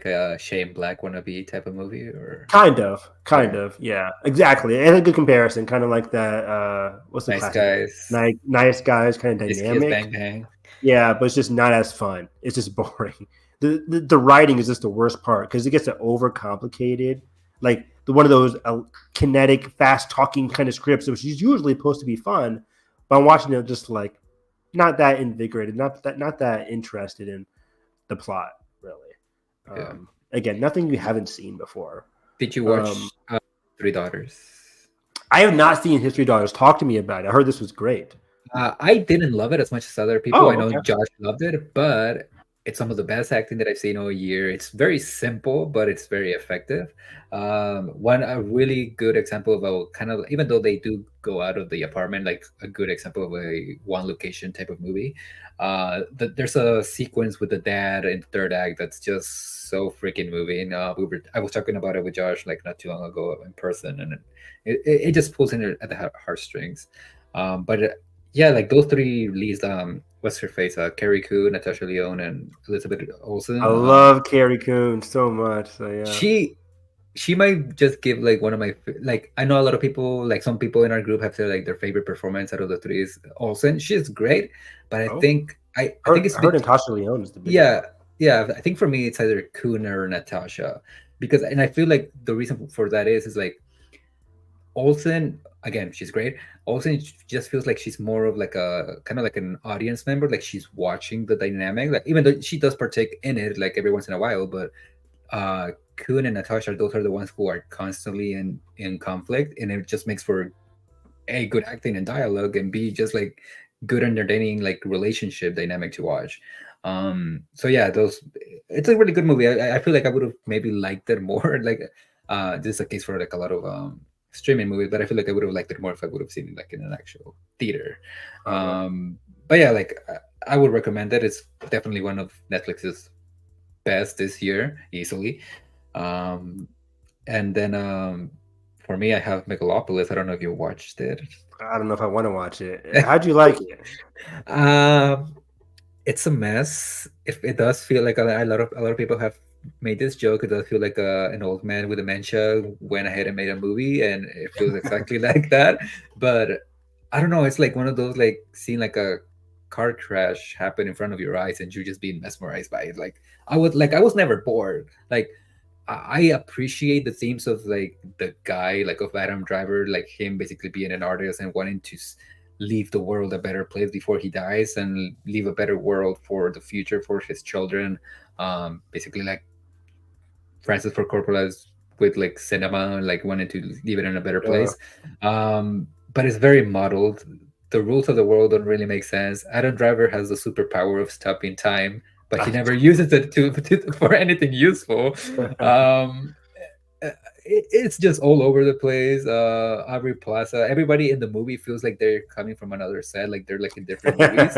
a Shane Black wannabe type of movie, or Kind of, yeah, exactly. And a good comparison, kind of like that. What's the Nice classic? Guys, Nice Guys, kind of Kiss Kiss dynamic. Bang Bang? Yeah, but it's just not as fun. It's just boring. The writing is just the worst part because it gets overcomplicated. Like one of those kinetic, fast talking kind of scripts, which is usually supposed to be fun, but I'm watching it just like not that invigorated, not that interested in the plot, really. Yeah. Again, nothing you haven't seen before. Did you watch Three Daughters? I have not seen History Daughters. Talk to me about it. I heard this was great. I didn't love it as much as other people. Oh, I know okay. Josh loved it, but it's some of the best acting that I've seen all year. It's very simple, but it's very effective. A really good example of a kind of, even though they do go out of the apartment, like a good example of a one location type of movie. There's a sequence with the dad in the third act that's just so freaking moving. I was talking about it with Josh like not too long ago in person, and it just pulls in at the heartstrings. Yeah, like those three leads. What's her face? Carrie Coon, Natasha Lyonne, and Elizabeth Olsen. I love Carrie Coon so much. So yeah, she might just give like one of my like. I know a lot of people, like some people in our group, have said like their favorite performance out of the three is Olsen. She's great, but I think it's Natasha Lyonne is the big yeah. I think for me it's either Coon or Natasha and I feel like the reason for that is like Olsen, again, she's great. Olsen just feels like she's more of like a kind of like an audience member, like she's watching the dynamic. Like even though she does partake in it like every once in a while, but Kuhn and Natasha, those are the ones who are constantly in conflict, and it just makes for A, good acting and dialogue, and B, just like good entertaining like relationship dynamic to watch. So yeah, it's a really good movie. I feel like I would have maybe liked it more. Like this is a case for like a lot of streaming movies, but I feel like I would have liked it more if I would have seen it like in an actual theater. But yeah, like I would recommend it. It's definitely one of Netflix's best this year, easily. And then for me, I have Megalopolis. I don't know if you watched it. I don't know if I want to watch it. How'd you like it? It's a mess. It does feel like a lot of people have made this joke. It does feel like an old man with dementia went ahead and made a movie, and it feels exactly like that. But I don't know. It's like one of those like seeing like a car crash happen in front of your eyes, and you're just being mesmerized by it. Like I was never bored. Like I appreciate the themes of like the guy, like of Adam Driver, like him basically being an artist and wanting to leave the world a better place before he dies and leave a better world for the future for his children. Basically like Francis Ford Coppola's with like cinema and like wanting to leave it in a better place. But it's very muddled. The rules of the world don't really make sense. Adam Driver has the superpower of stopping time, but he never uses it for anything useful. It's just all over the place. Aubrey Plaza, everybody in the movie feels like they're coming from another set, like they're like in different movies.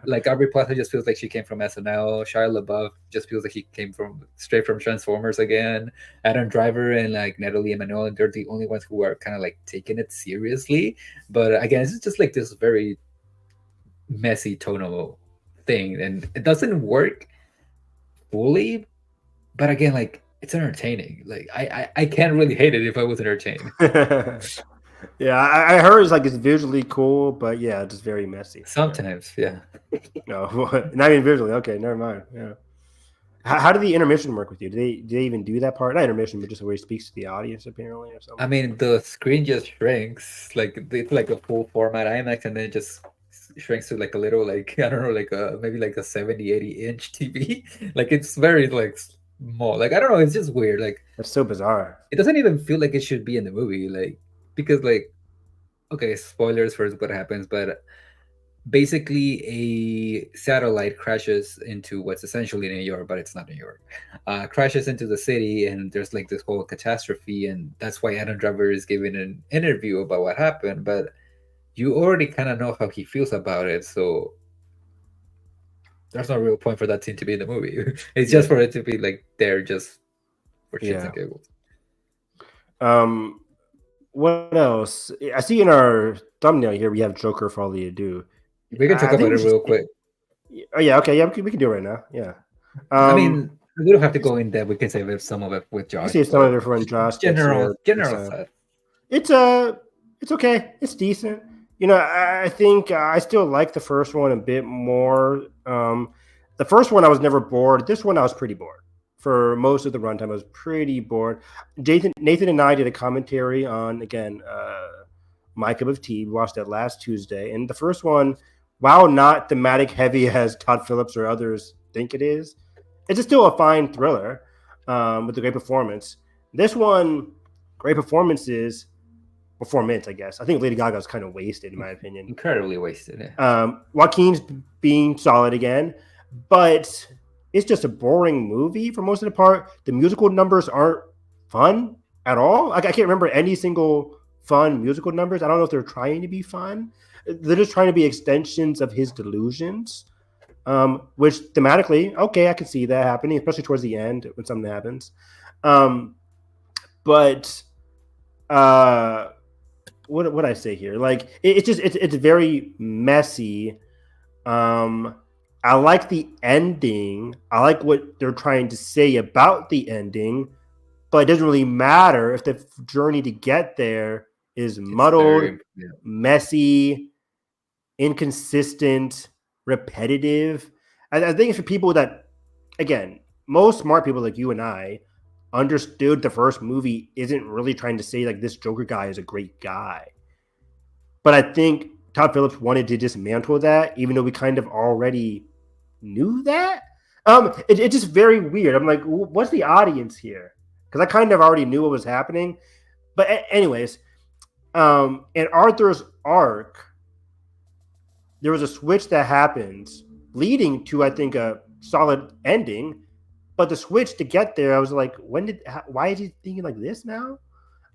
Like Aubrey Plaza just feels like she came from SNL. Shia LaBeouf just feels like he came straight from Transformers again. Adam Driver and like Natalie Emanuel, they're the only ones who are kind of like taking it seriously. But again, it's just like this very messy tonal thing, and it doesn't work fully. But again, like it's entertaining. Like I can't really hate it if I was entertained. Yeah, I heard it's visually cool, but yeah, just very messy. Sometimes, yeah. No, not even visually. Okay, never mind. Yeah. How did the intermission work with you? Do they even do that part? Not intermission, but just where he speaks to the audience apparently or I something. mean, the screen just shrinks. Like it's like a full format IMAX, and then it just shrinks to like a little, like I don't know, like a maybe like a 70-80 inch TV. Like it's very like small. Like I don't know, it's just weird. Like That's so bizarre. it doesn't even feel like it should be in the movie. Like because like okay, spoilers for what happens, but basically a satellite crashes into what's essentially New York, but it's not New York. Crashes into the city, and there's like this whole catastrophe, and that's why Adam Driver is giving an interview about what happened. But you already kind of know how he feels about it, so there's no real point for that scene to be in the movie. It's just for it to be like there, just for shits and giggles. What else? I see in our thumbnail here we have Joker Folie Do. We can talk about it real quick. Oh yeah, okay, yeah, we can do it right now. Yeah. I mean, we don't have to go in depth. We can save some of it with Josh. See some of it for when Josh. General set. It's okay. It's decent. You know, I think I still like the first one a bit more. The first one I was never bored. This one I was pretty bored. For most of the runtime, I was pretty bored. Nathan and I did a commentary on, again, My Cup of Tea. We watched that last Tuesday. And the first one, while not thematic heavy as Todd Phillips or others think it is, it's still a fine thriller with a great performance. This one, great performance, I guess. I think Lady Gaga is kind of wasted, in my opinion. Incredibly wasted. Yeah. Joaquin's being solid again, but it's just a boring movie for most of the part. The musical numbers aren't fun at all. Like I can't remember any single fun musical numbers. I don't know if they're trying to be fun. They're just trying to be extensions of his delusions, which thematically, okay, I can see that happening, especially towards the end when something happens. But what I say here? Like it's very messy. I like the ending. I like what they're trying to say about the ending, but it doesn't really matter if the journey to get there is muddled, messy, inconsistent, repetitive. I think it's for people that, again, most smart people like you and I understood the first movie isn't really trying to say like this Joker guy is a great guy. But I think Todd Phillips wanted to dismantle that, even though we kind of already knew that. It's just very weird. I'm like, what's the audience here? Because I kind of already knew what was happening. But anyways, in Arthur's arc, there was a switch that happens leading to, I think, a solid ending. But the switch to get there, I was like, why is he thinking like this now?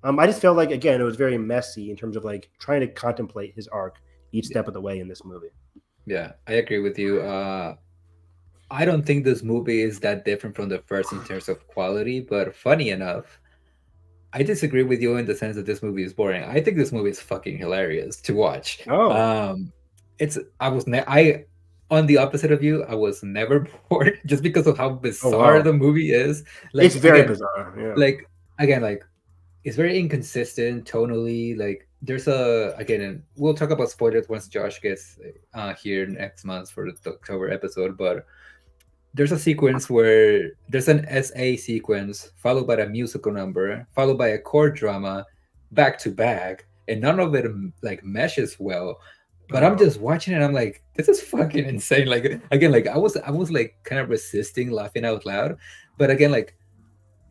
I just felt like, again, it was very messy in terms of like trying to contemplate his arc each step of the way in this movie. Yeah, I agree with you. I don't think this movie is that different from the first in terms of quality, but funny enough, I disagree with you in the sense that this movie is boring. I think this movie is fucking hilarious to watch. On the opposite of you, I was never bored just because of how bizarre the movie is. Like, it's very bizarre. Yeah. Like again, like it's very inconsistent tonally. Like there's and we'll talk about spoilers once Josh gets here next month for the October episode, but there's a sequence where there's an SA sequence followed by a musical number, followed by a chord drama, back to back, and none of it like meshes well. But I'm just watching it. I'm like, this is fucking insane. Like again, like I was like kind of resisting laughing out loud. But again, like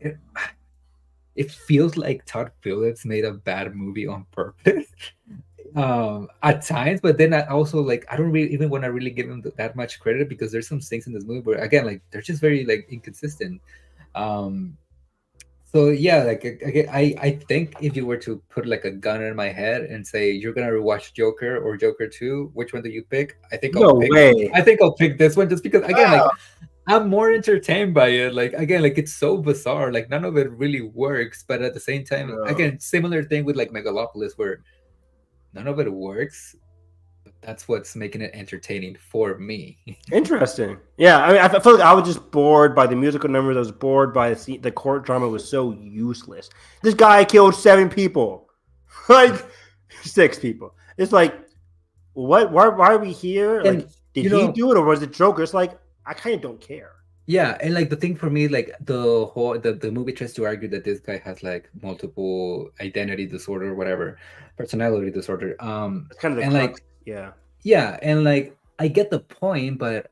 it feels like Todd Phillips made a bad movie on purpose at times. But then I also like I don't really even want to really give him that much credit because there's some things in this movie where again like they're just very like inconsistent. So yeah, like I think if you were to put like a gun in my head and say you're gonna rewatch Joker or Joker 2, which one do you pick? I think I'll pick this one just because again like I'm more entertained by it. Like again, like it's so bizarre. Like none of it really works, but at the same time, again, similar thing with like Megalopolis where none of it works. That's what's making it entertaining for me. Interesting. Yeah, I mean, I feel like I was just bored by the musical numbers. I was bored by the court drama was so useless. This guy killed 7 people, like 6 people. It's like, what? Why are we here? Like, did he do it or was it Joker? It's like I kind of don't care. Yeah, and like the thing for me, like the movie tries to argue that this guy has like multiple identity disorder, whatever, personality disorder. It's kind of the And like crux. Yeah. yeah, and like I get the point, but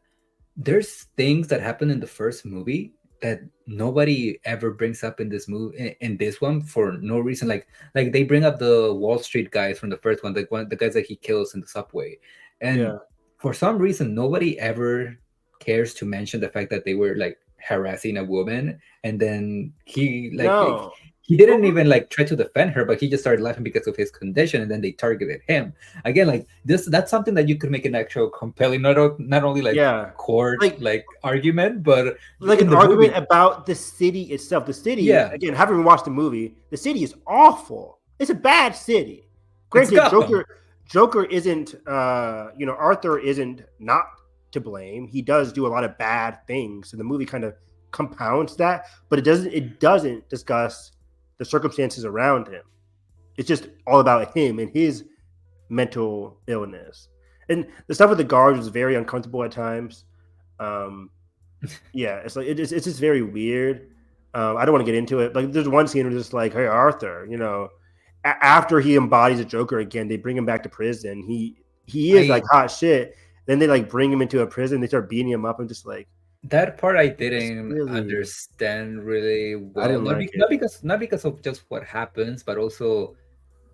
there's things that happen in the first movie that nobody ever brings up in this movie in this one for no reason. Like they bring up the Wall Street guys from the first one, the guys that he kills in the subway, and Yeah. for some reason nobody ever cares to mention the fact that they were like harassing a woman, and then No. he Well, didn't even like try to defend her, but he just started laughing because of his condition, and then they targeted him again. Like this, that's something that you could make an actual compelling, not only like yeah. court Like like argument, but like in an the argument movie. about the city itself. The city, Yeah, again, having watched the movie, the city is awful. It's a bad city. it's Granted, Gotham. Joker isn't Arthur isn't not to blame. He does do a lot of bad things, and the movie kind of compounds that, but it doesn't discuss the circumstances around him. It's just all about him and his mental illness. And the stuff with the guards was very uncomfortable at times. Um, yeah, it's like it's just very weird. I don't want to get into it. Like, there's one scene where it's just like, "Hey, Arthur," after he embodies a Joker again, they bring him back to prison. He is I like hot shit. Then they like bring him into a prison. They start beating him up. I'm just like, That part I it's didn't really, understand really I well. didn't like it. Not because of just what happens, but also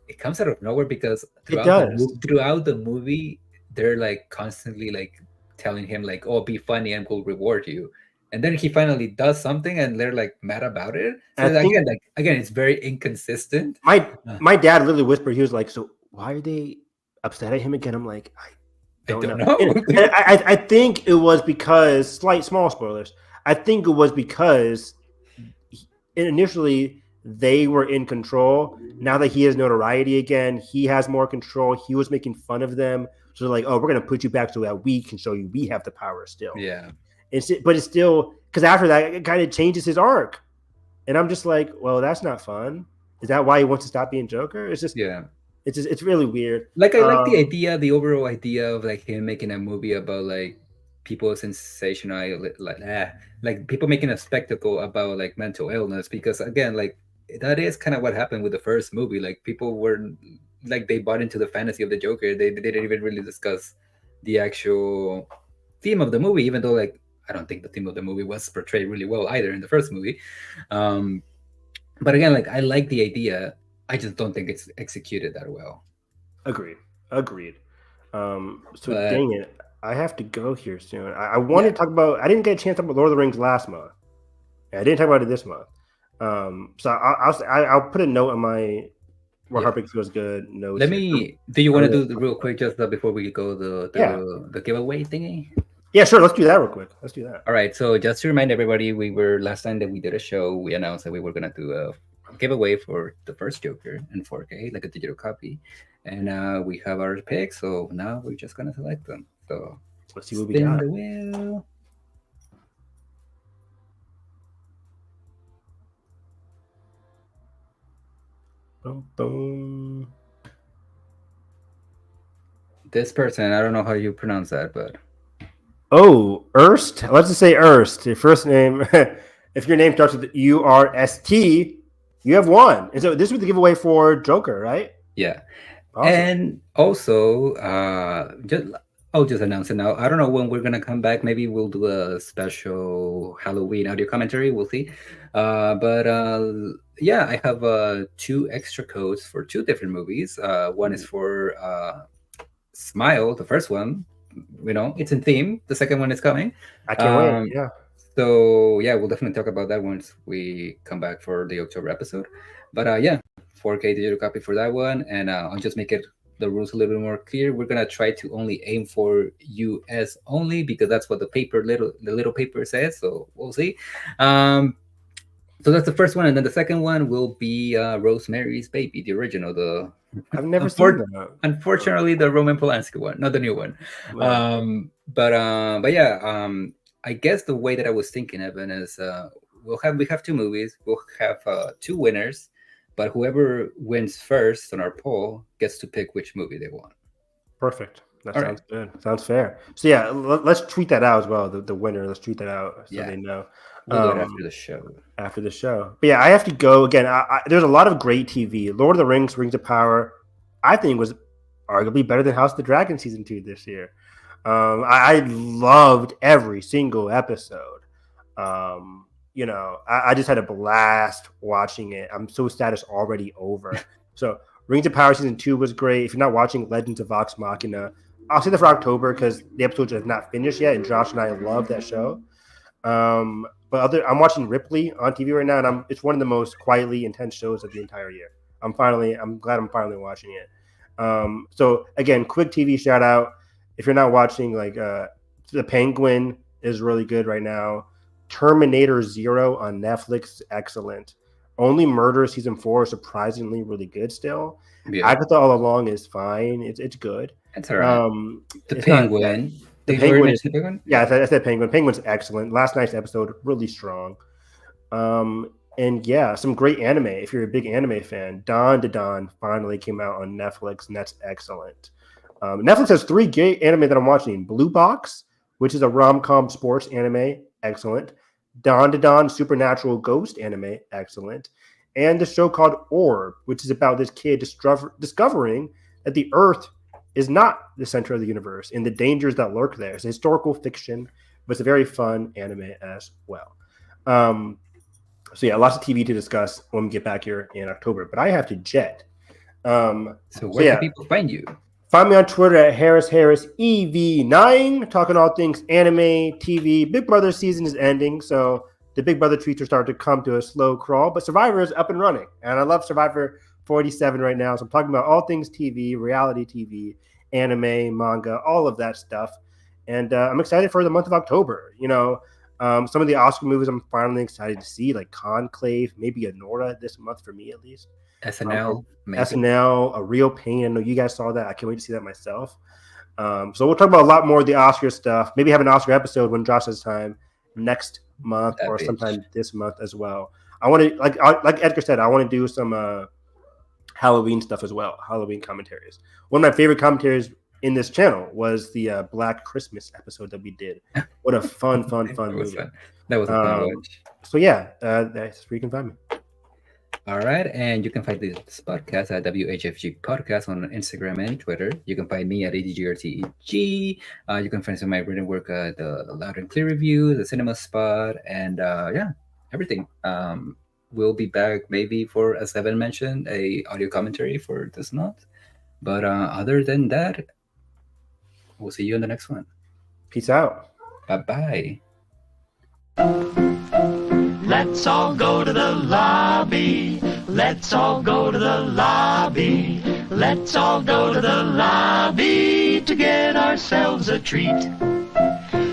it comes out of nowhere because It does. throughout the movie they're like constantly like telling him like, oh, be funny and we'll reward you, and then he finally does something and they're like mad about it. So And I think again it's very inconsistent. my uh, my dad literally whispered. He was like, "So why are they upset at him again?" I'm like, I I don't know. don't know. And I think it was because small spoilers. I think it was because initially they were in control. Now that he has notoriety again, he has more control. He was making fun of them. So they're like, oh, we're gonna put you back so that we can show you we have the power still. Yeah, But it's still because after that it kind of changes his arc. And I'm just like, well, that's not fun. Is that why he wants to stop being Joker? yeah. It's really weird. Like I like the idea, the overall idea of like him making a movie about like people sensational like people making a spectacle about like mental illness, because again like that is kind of what happened with the first movie. Like people were like they bought into the fantasy of the Joker. They didn't even really discuss the actual theme of the movie, even though like I don't think the theme of the movie was portrayed really well either in the first movie. Um, but again, like I like the idea. I just don't think it's executed that well. Agreed. So But dang it, I have to go here soon. I wanted to talk about. I didn't get a chance to talk about Lord of the Rings last month. And I didn't talk about it this month. So I'll put a note on my where yeah. Heartbreak Feels Good notes. Let Here. me. Do you I'm want to gonna do the real quick just before we go yeah the giveaway thingy? yeah sure. Let's do that real quick. Let's do that. All right. So just to remind everybody, we were last time that we did a show, we announced that we were gonna do a giveaway for the first Joker in 4K, like a digital copy, and we have our picks. So now we're just gonna select them. So Let's see what we spin got. the wheel. Boom, boom. This person, I don't know how you pronounce that, but Oh, Erst. Let's just say Erst. Your first name. If your name starts with URST, you have won. And so this was the giveaway for Joker, right? yeah. Awesome. And also, I'll just announce it now. I don't know when we're gonna come back. Maybe we'll do a special Halloween audio commentary. We'll see. But yeah, I have two extra codes for two different movies. One is for Smile, the first one. You know, it's in theme. The second one is coming. I can't wait. Yeah. So yeah, we'll definitely talk about that once we come back for the October episode. But yeah, 4K digital copy for that one, and I'll just make it the rules a little bit more clear. We're gonna try to only aim for US only because that's what the little paper says. So we'll see. So that's the first one, and then the second one will be Rosemary's Baby, the original. I've never seen that. Unfortunately, the Roman Polanski one, not the new one. Right. But yeah, I guess the way that I was thinking, Evan, is we have two movies. We'll have two winners, but whoever wins first on our poll gets to pick which movie they want. Perfect. That All sounds good. Sounds fair. So yeah, let's tweet that out as well. The winner. Let's tweet that out so they know. We'll do it after the show. After the show. But yeah, I have to go again. There's a lot of great TV. Lord of the Rings, Rings of Power, I think was arguably better than House of the Dragon season 2 this year. I loved every single episode. I just had a blast watching it. I'm so sad it's already over. So Rings of Power season 2 was great. If you're not watching Legends of Vox Machina, I'll say that for October because the episodes have not finished yet, and Josh and I love that show. But I'm watching Ripley on TV right now, and it's one of the most quietly intense shows of the entire year. I'm glad I'm finally watching it. So again, quick TV shout out. If you're not watching, The Penguin is really good right now. Terminator Zero on Netflix, excellent. Only Murder season 4 is surprisingly really good still. Yeah. Agatha All Along is fine. It's good. That's all right. The Penguin. The Penguin. Yeah, I said Penguin. Penguin's excellent. Last night's episode really strong. And yeah, some great anime. If you're a big anime fan, Dawn to Dawn finally came out on Netflix, and that's excellent. Netflix has 3 gay anime that I'm watching. Blue Box, which is a rom-com sports anime, excellent. Dawn to Dawn Supernatural Ghost anime, excellent. And the show called Orb, which is about this kid discovering that the Earth is not the center of the universe and the dangers that lurk there. It's a historical fiction, but it's a very fun anime as well. So yeah, lots of TV to discuss when we get back here in October. But I have to jet. So where can people find you? Find me on Twitter at HarrisEV9, talking all things anime, TV. Big Brother season is ending, so the Big Brother tweets are starting to come to a slow crawl. But Survivor is up and running, and I love Survivor 47 right now. So I'm talking about all things TV, reality TV, anime, manga, all of that stuff. And I'm excited for the month of October. Some of the Oscar movies I'm finally excited to see, like Conclave, maybe Anora this month for me at least. SNL, A Real Pain. I know you guys saw that. I can't wait to see that myself. So we'll talk about a lot more of the Oscar stuff. Maybe have an Oscar episode when Josh has time next month sometime this month as well. I want to, like Edgar said, I want to do some Halloween stuff as well, Halloween commentaries. One of my favorite commentaries in this channel was the Black Christmas episode that we did. What a fun movie. That was a fun watch. So yeah, that's where you can find me. All right, and you can find this podcast at WHFG Podcast on Instagram and Twitter. You can find me at ADGRTEG. You can find some of my written work at the Loud and Clear Review, the Cinema Spot, and everything. We'll be back maybe for, as Evan mentioned, a audio commentary for this month. But other than that, we'll see you in the next one. Peace out. Bye-bye. Let's all go to the lobby. Let's all go to the lobby. Let's all go to the lobby to get ourselves a treat.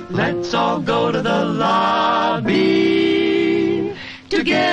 Let's all go to the lobby to get